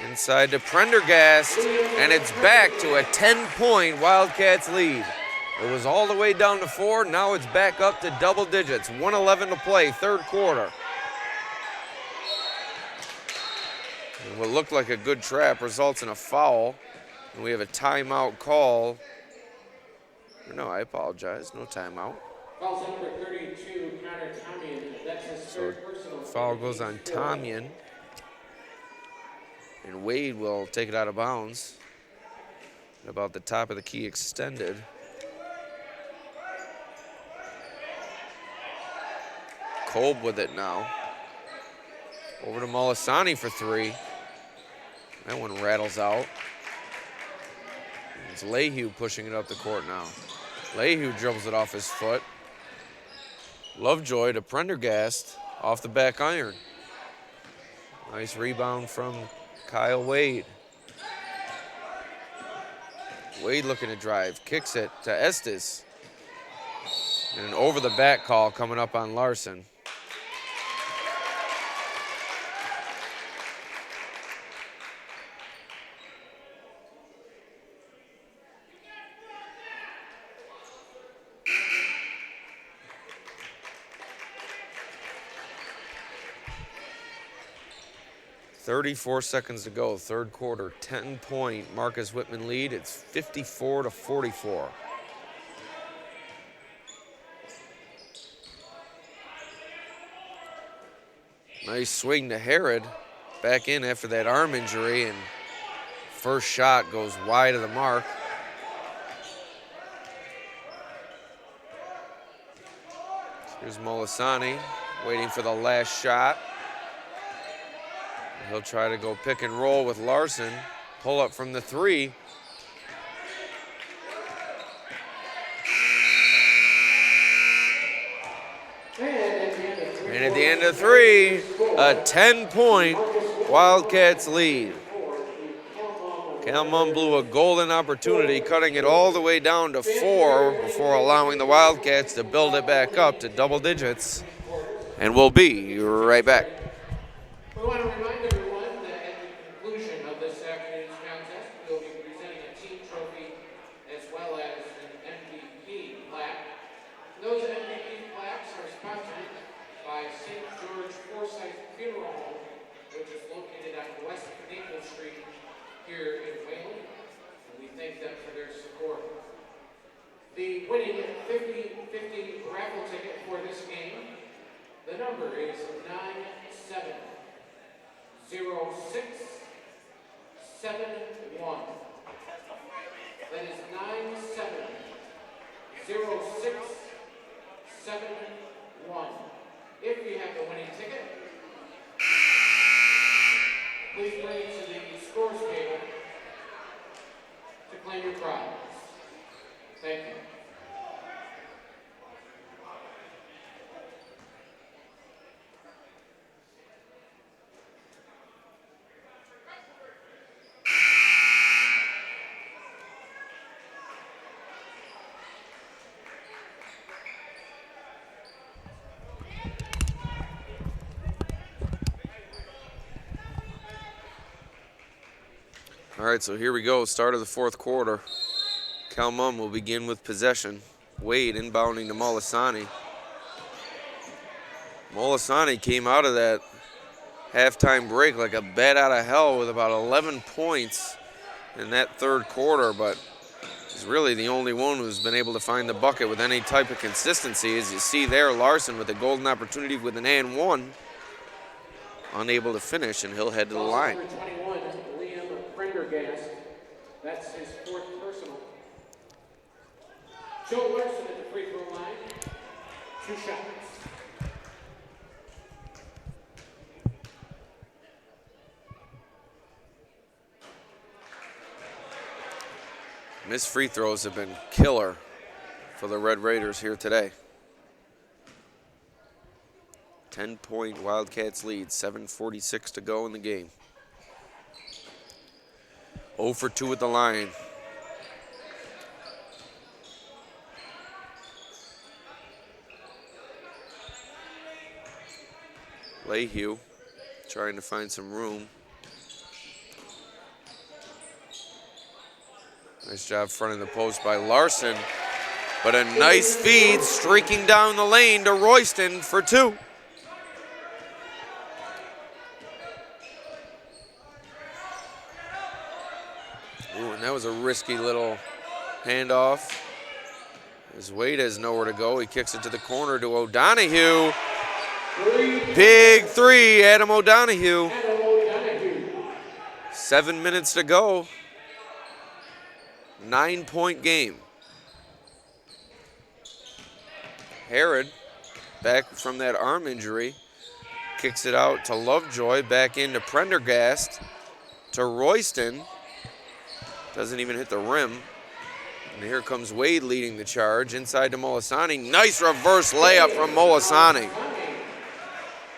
[SPEAKER 2] Inside to Prendergast, and it's back to a 10-point Wildcats lead. It was all the way down to 4, now it's back up to double digits. 1:11 to play, third quarter. And what looked like a good trap results in a foul, and we have a timeout call. No, I apologize, no timeout.
[SPEAKER 1] Foul's number 32, Connor Tomyan. That's his third personal.
[SPEAKER 2] Foul goes on Tomyan. And Wade will take it out of bounds. About the top of the key extended. Kolb with it now. Over to Molisani for 3. That one rattles out. It's Lehue pushing it up the court now. Lehue dribbles it off his foot. Lovejoy to Prendergast off the back iron. Nice rebound from Kyle Wade. Wade looking to drive, kicks it to Estes. And an over the back call coming up on Larson. .34 seconds to go, third quarter, 10-point Marcus Whitman lead. It's 54-44. Nice swing to Herod, back in after that arm injury, and first shot goes wide of the mark. Here's Molisani waiting for the last shot. He'll try to go pick and roll with Larson. Pull up from the 3. And at the end of 3, a 10-point Wildcats lead. Cal Mum blew a golden opportunity, cutting it all the way down to 4 before allowing the Wildcats to build it back up to double digits. And we'll be right back.
[SPEAKER 1] We want to remind everyone that at the conclusion of this afternoon's contest, we'll be presenting a team trophy as well as an MVP plaque. Those MVP plaques are sponsored by St. George Forsyth Funeral Home, which is located on West Maple Street here in Wayland. And we thank them for their support. The winning 50-50 raffle ticket for this game, the number is 970671. That is 970671. If you have the winning ticket, please bring it to the scores table to claim your prize. Thank you.
[SPEAKER 2] All right, so here we go. Start of the fourth quarter. Cal Mum will begin with possession. Wade inbounding to Molisani. Molisani came out of that halftime break like a bat out of hell with about 11 points in that third quarter, but is really the only one who's been able to find the bucket with any type of consistency. As you see there, Larson with a golden opportunity with an and one. Unable to finish, and he'll head to the line.
[SPEAKER 1] Number 21, Liam Prendergast. That's his fourth personal. Joe Larson at the free throw line. 2 shots.
[SPEAKER 2] Missed free throws have been killer for the Red Raiders here today. 10-point Wildcats lead, 7:46 to go in the game. 0 for 2 at the line. Lehue trying to find some room. Nice job fronting the post by Larson. But a nice feed streaking down the lane to Royston for 2. Ooh, and that was a risky little handoff. As Wade has nowhere to go, he kicks it to the corner to O'Donohue. Big 3, Adam O'Donohue. 7 minutes to go. 9-point game. Herod, back from that arm injury, kicks it out to Lovejoy, back into Prendergast, to Royston. Doesn't even hit the rim. And here comes Wade leading the charge, inside to Molisani. Nice reverse layup from Molisani.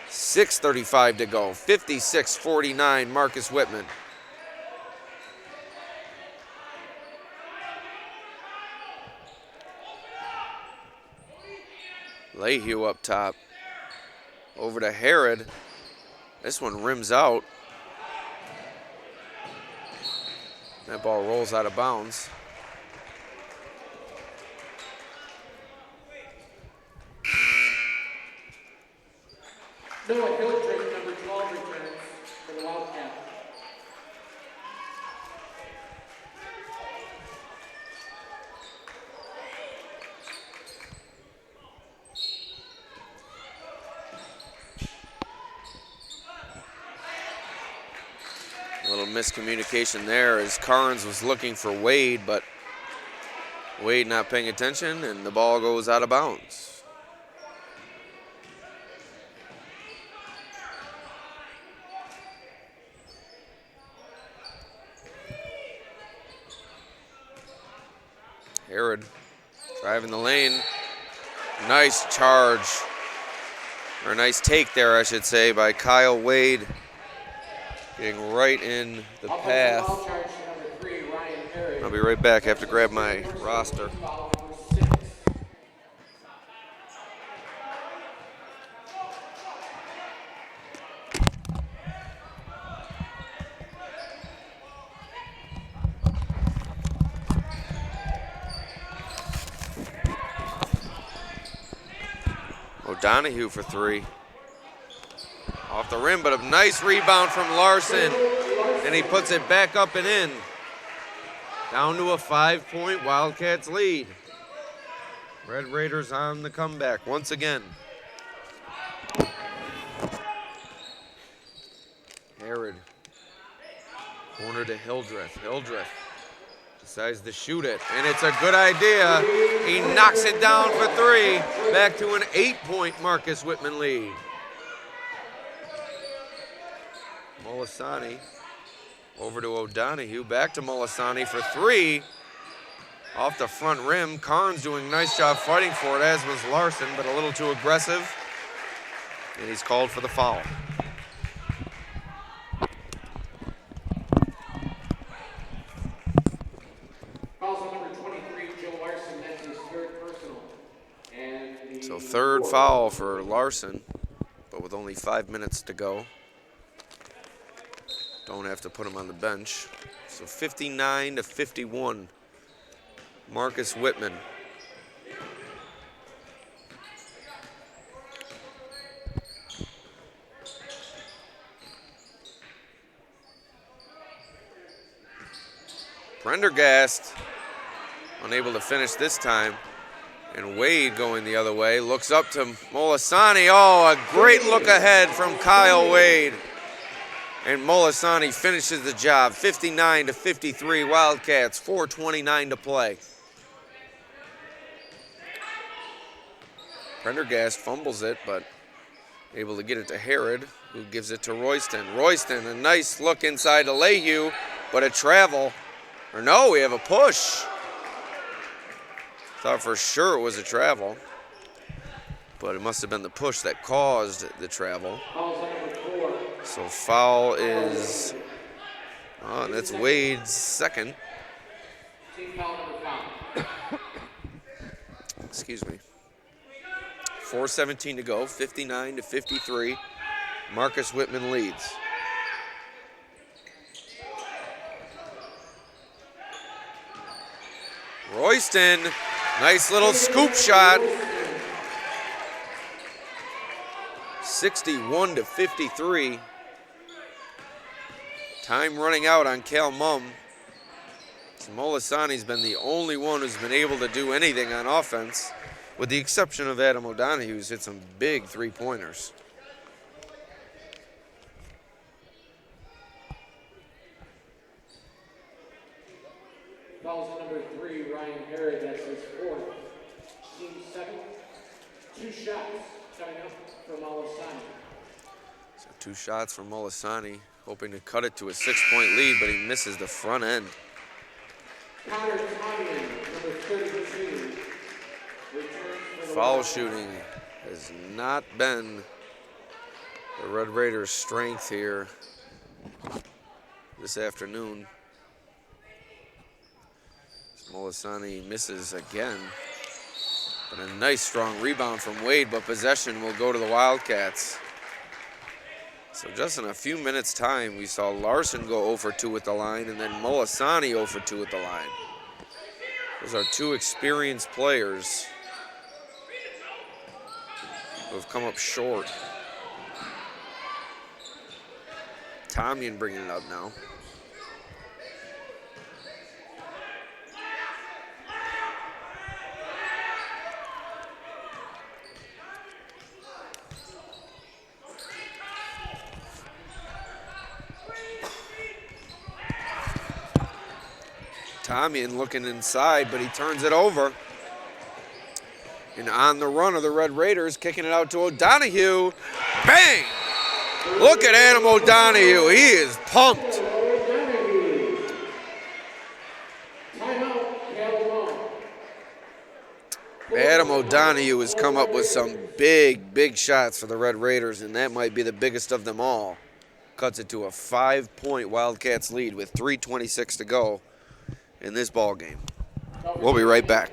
[SPEAKER 2] 6:35 to go, 56-49, Marcus Whitman. Lehue up top. Over to Herod. This one rims out. That ball rolls out of bounds.
[SPEAKER 1] Noah Hildreth, number 12, returns for the Wildcats.
[SPEAKER 2] A little miscommunication there as Carnes was looking for Wade, but Wade not paying attention, and the ball goes out of bounds. Herod driving the lane. Nice charge, or nice take there, I should say, by Kyle Wade. Getting right in the path. I'll be right back. I have to grab my roster. O'Donohue for 3. Off the rim, but a nice rebound from Larson, and he puts it back up and in. Down to a 5-point Wildcats lead. Red Raiders on the comeback once again. Herod, corner to Hildreth. Hildreth decides to shoot it, and it's a good idea. He knocks it down for 3. Back to an 8-point Marcus Whitman lead. Molisani over to O'Donohue, back to Molisani for 3. Off the front rim, Carnes doing a nice job fighting for it, as was Larson, but a little too aggressive. And he's called for the foul.
[SPEAKER 1] Foul's on number 23, Joe Larson. That's his third personal. And
[SPEAKER 2] So third foul for Larson, but with only 5 minutes to go. Don't have to put him on the bench. So 59-51. Marcus Whitman. Prendergast unable to finish this time. And Wade going the other way. Looks up to Molisani. Oh, a great look ahead from Kyle Wade. And Molisani finishes the job. 59-53 Wildcats. 4:29 to play. Prendergast fumbles it, but able to get it to Herod, who gives it to Royston. Royston, a nice look inside to Lehue, but a travel. Or no, we have a push. Thought for sure it was a travel, but it must have been the push that caused the travel. So foul is, oh, that's Wade's second. Excuse me. 4:17 to go, 59-53. Marcus Whitman leads. Royston, nice little scoop shot. 61-53. Time running out on Cal Mum. Molisani's been the only one who's been able to do anything on offense, with the exception of Adam O'Donohue, who's hit some big three-pointers.
[SPEAKER 1] Fouls number 3, Ryan Herod, that's his fourth. Team second. 2 shots coming up from Molisani.
[SPEAKER 2] So 2 shots from Molisani, hoping to cut it to a 6-point lead, but he misses the front end.
[SPEAKER 1] Connor Tomlin, number 32.
[SPEAKER 2] Foul shooting has not been the Red Raiders' strength here this afternoon. Molisani misses again, but a nice strong rebound from Wade, but possession will go to the Wildcats. So just in a few minutes' time, we saw Larson go 0 for 2 at the line, and then Molisani 0 for 2 at the line. Those are 2 experienced players who have come up short. Tomyan bringing it up now. Tomyan looking inside, but he turns it over. And on the run of the Red Raiders, kicking it out to O'Donohue. Bang! Look at Adam O'Donohue. He is pumped. Adam O'Donohue has come up with some big shots for the Red Raiders, and that might be the biggest of them all. Cuts it to a 5-point Wildcats lead with 3:26 to go in this ball game. We'll be right back.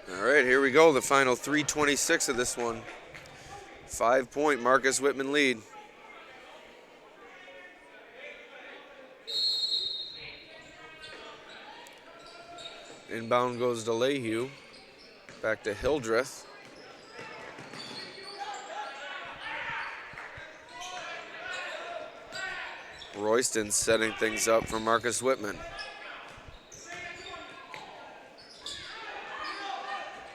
[SPEAKER 2] All right, here we go. The final 3:26 of this one. 5-point Marcus Whitman lead. Inbound goes to Lehue. Back to Hildreth. Royston setting things up for Marcus Whitman.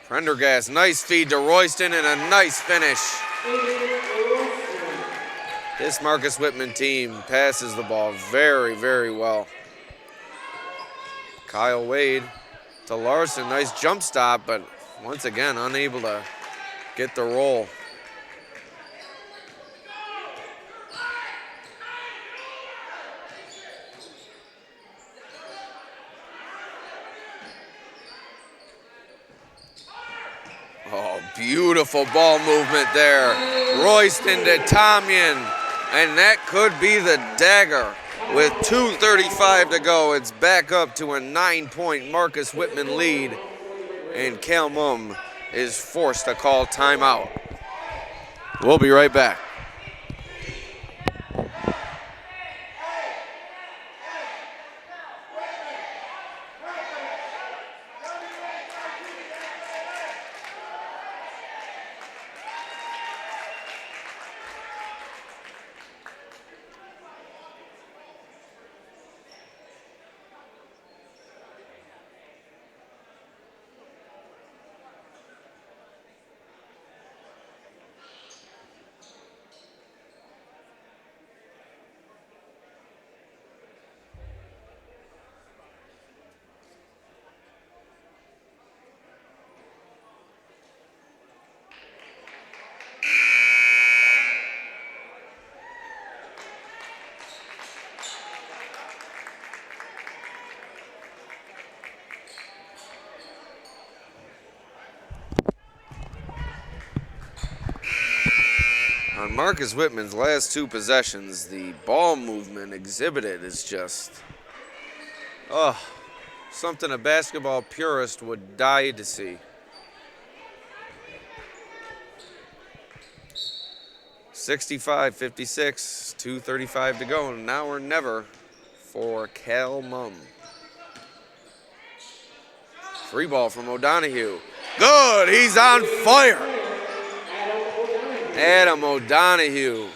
[SPEAKER 2] Prendergast, nice feed to Royston and a nice finish. This Marcus Whitman team passes the ball very, very well. Kyle Wade to Larson, nice jump stop, but once again unable to get the roll. Oh, beautiful ball movement there. Royston to Tomyan, and that could be the dagger. With 2:35 to go, it's back up to a 9-point Marcus Whitman lead, and Cal Mumm is forced to call timeout. We'll be right back. On Marcus Whitman's last two possessions, the ball movement exhibited is just, something a basketball purist would die to see. 65-56, 2:35 to go, now or never for Cal Mumm. Free ball from O'Donohue. Good, he's on fire. Adam O'Donohue,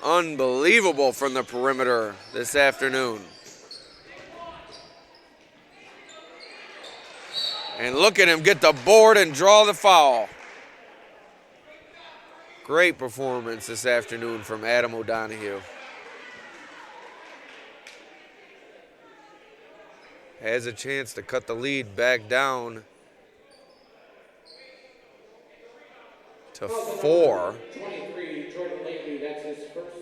[SPEAKER 2] unbelievable from the perimeter this afternoon. And look at him get the board and draw the foul. Great performance this afternoon from Adam O'Donohue. Has a chance to cut the lead back down to 4.
[SPEAKER 1] 23, Jordan Lakely, that's his first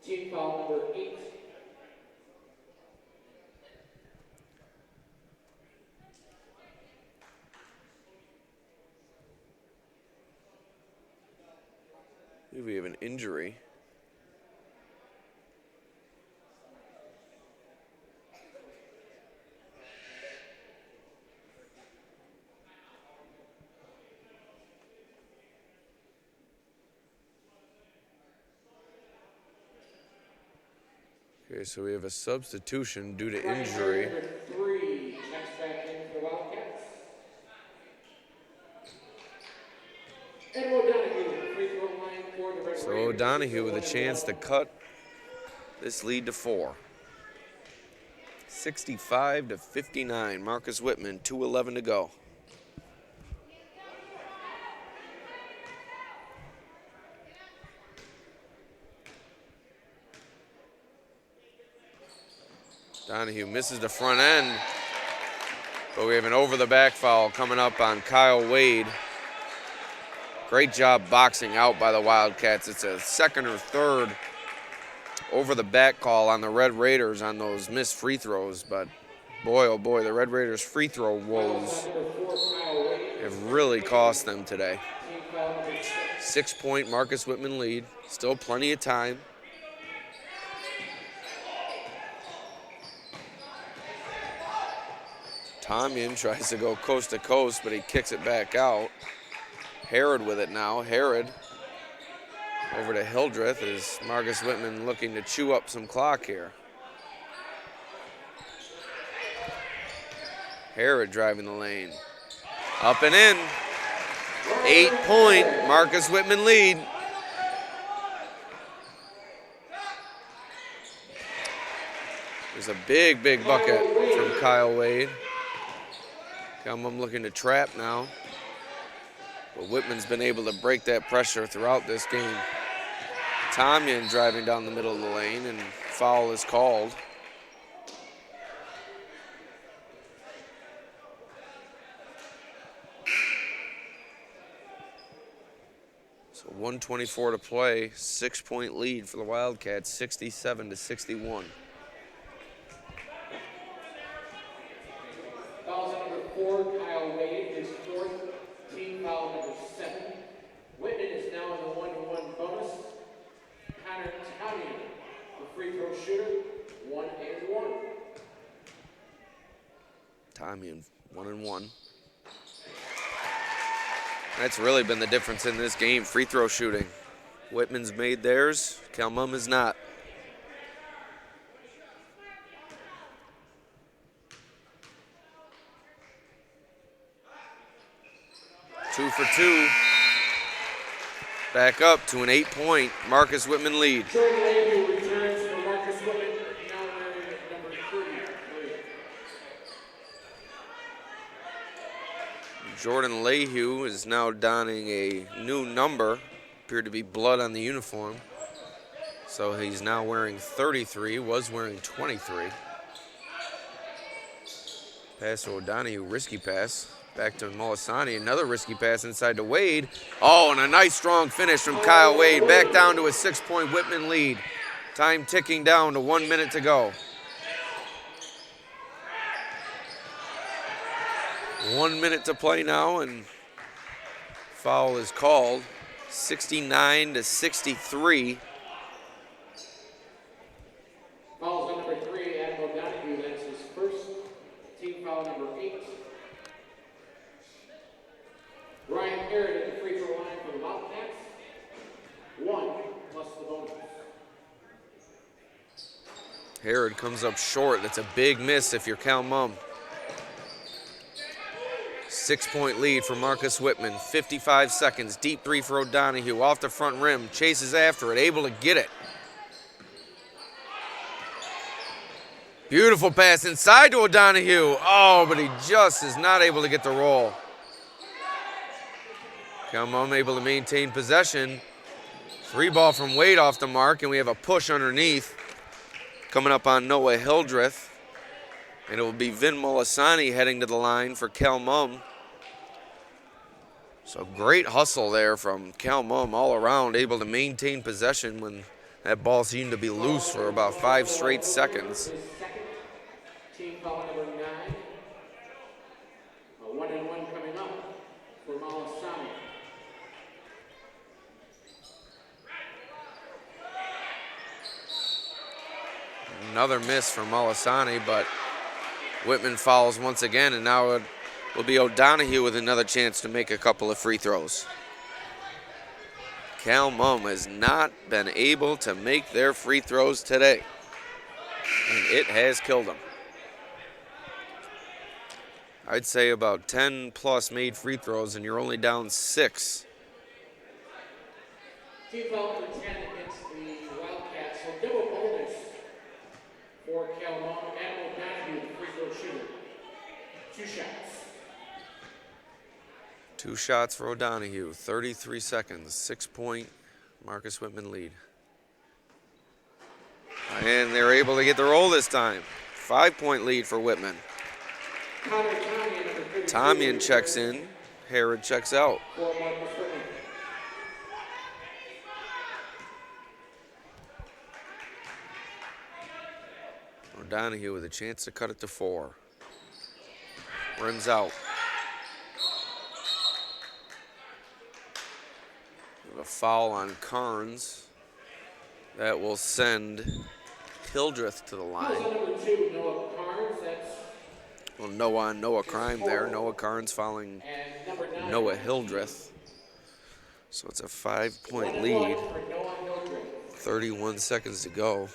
[SPEAKER 1] team foul, number 8.
[SPEAKER 2] I believe we have an injury. Okay, so we have a substitution due to injury.
[SPEAKER 1] Number 3 checks back in for the Wildcats. And O'Donohue, free throw line for the Red
[SPEAKER 2] So
[SPEAKER 1] Raiders.
[SPEAKER 2] O'Donohue with a chance to cut this lead to 4. 65-59. Marcus Whitman, 2:11 to go. Donahue misses the front end, but we have an over-the-back foul coming up on Kyle Wade. Great job boxing out by the Wildcats. It's a second or third over-the-back call on the Red Raiders on those missed free throws, but boy, oh boy, the Red Raiders' free throw woes have really cost them today. 6-point Marcus Whitman lead, still plenty of time. Tomyan tries to go coast to coast, but he kicks it back out. Herod with it now. Herod over to Hildreth as Marcus Whitman looking to chew up some clock here. Herod driving the lane. Up and in. 8-point Marcus Whitman lead. There's a big bucket from Kyle Wade. Cal Mum looking to trap now. But Whitman's been able to break that pressure throughout this game. Tomyan driving down the middle of the lane, and foul is called. So 1:24 to play, 6-point lead for the Wildcats, 67-61.
[SPEAKER 1] Fouls on number 4, Kyle Wade, his fourth, team foul number 7. Whitman is now in the 1-1 bonus. Connor Tomyan, the free throw shooter, 1-1.
[SPEAKER 2] Tomyan, 1-1. That's really been the difference in this game, free throw shooting. Whitman's made theirs, Cal Mum is not. Two for two. Back up to an 8-point Marcus Whitman lead.
[SPEAKER 1] Jordan Levy returns for Marcus Whitman, now wearing number 3.
[SPEAKER 2] Jordan Lehue is now donning a new number. Appeared to be blood on the uniform. So he's now wearing 33, was wearing 23. Pass to O'Donohue, risky pass. Back to Molisani, another risky pass inside to Wade. Oh, and a nice strong finish from Kyle Wade. Back down to a 6-point Whitman lead. Time ticking down to 1 minute to go. 1 minute to play now, and foul is called. 69-63.
[SPEAKER 1] Fouls on number 3, Adam O'Donohue. That's his first, team foul number 8. Ryan Parrott at the free throw line for the Wildcats. 1 plus the bonus.
[SPEAKER 2] Herod comes up short. That's a big miss if you're Cal Mum. 6-point lead for Marcus Whitman. 55 seconds. Deep three for O'Donohue. Off the front rim. Chases after it. Able to get it. Beautiful pass inside to O'Donohue. Oh, but he just is not able to get the roll. Cal Mum able to maintain possession. Free ball from Wade off the mark, and we have a push underneath coming up on Noah Hildreth. And it will be Vin Molisani heading to the line for Cal Mum. So great hustle there from Cal Mum all around, able to maintain possession when that ball seemed to be loose for about 5 straight seconds.
[SPEAKER 1] Team foul number 9. A 1-1 coming up for Molisani.
[SPEAKER 2] Another miss from Molisani, but Whitman fouls once again, and now it will be O'Donohue with another chance to make a couple of free throws. Cal Mum has not been able to make their free throws today, and it has killed them. I'd say about 10 plus made free throws, and you're only down 6.
[SPEAKER 1] Team foul number 10 against the Wildcats. So double bonus for Cal Mum and O'Donohue, the free throw shooter. 2 shots.
[SPEAKER 2] 2 shots for O'Donohue, 33 seconds, 6-point Marcus Whitman lead. And they're able to get the roll this time. 5-point lead for Whitman. Tomyan checks in, Herod checks out.
[SPEAKER 1] For Marcus Whitman.
[SPEAKER 2] O'Donohue with a chance to cut it to 4. Rims out. We have a foul on Carnes. That will send Hildreth to the line.
[SPEAKER 1] Number 2, Noah Carnes. That's
[SPEAKER 2] Well, Noah crime there. Noah Carnes fouling
[SPEAKER 1] and number 9.
[SPEAKER 2] Noah Hildreth. So it's a 5-point
[SPEAKER 1] 1-1
[SPEAKER 2] lead.
[SPEAKER 1] for Noah Hildreth.
[SPEAKER 2] 31 seconds to go.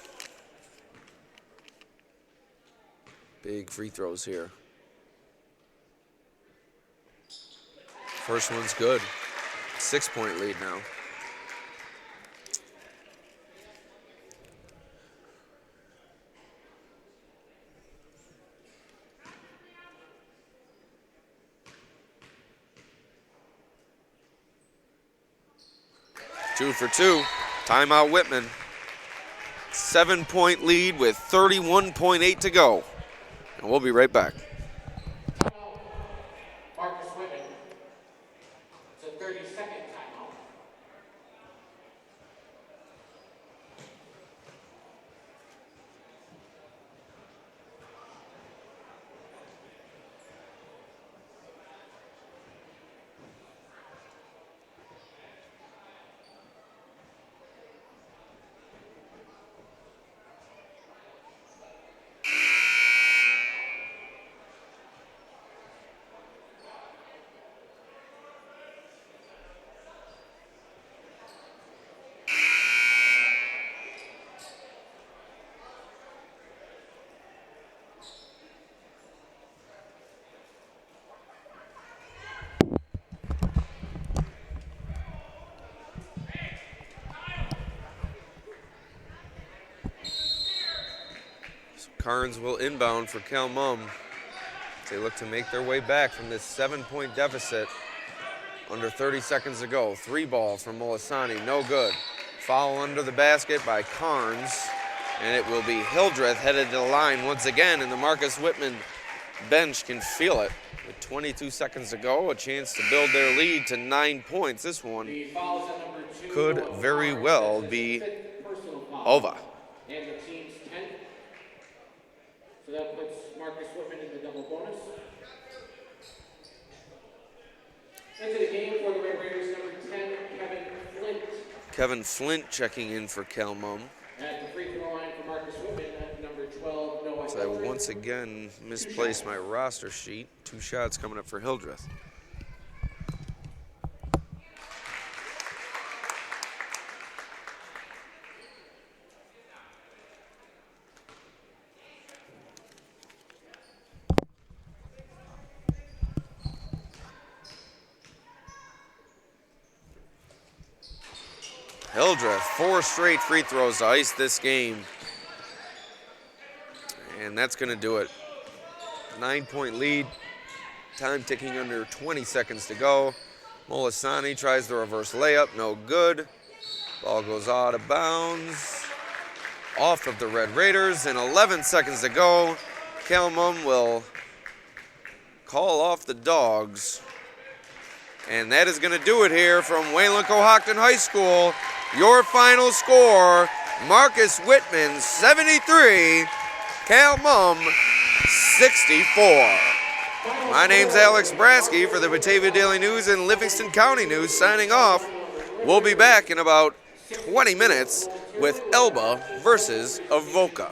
[SPEAKER 2] Big free throws here. First one's good. 6-point lead now. 2 for 2. Timeout Whitman. 7-point lead with 31.8 to go. And we'll be right back.
[SPEAKER 1] Marcus Whitman. It's a 30-second timeout.
[SPEAKER 2] Carnes will inbound for Cal Mum as they look to make their way back from this 7-point deficit. Under 30 seconds to go. 3 ball from Molisani, no good. Foul under the basket by Carnes, and it will be Hildreth headed to the line once again, and the Marcus Whitman bench can feel it. With 22 seconds to go, a chance to build their lead to 9 points. This one could very well be over.
[SPEAKER 1] And the team's 10th. So that puts Marcus Whitman in the double bonus. Into the game for the Red Raiders, number 10, Kevin Flint.
[SPEAKER 2] Kevin Flint checking in for Cal Mum.
[SPEAKER 1] At the free throw line for Marcus Whitman, at number 12, Noah
[SPEAKER 2] So I once again misplaced my roster sheet. 2 shots coming up for Hildreth. Hildreth, 4 straight free throws to ice this game. And that's going to do it. 9-point lead. Time ticking under 20 seconds to go. Molisani tries the reverse layup, no good. Ball goes out of bounds. Off of the Red Raiders, and 11 seconds to go. Cal Mum will call off the Dogs. And that is going to do it here from Way-Coh High School. Your final score, Marcus Whitman 73, Cal Mum 64. My name's Alex Brasky for the Batavia Daily News and Livingston County News signing off. We'll be back in about 20 minutes with Elba versus Avoca.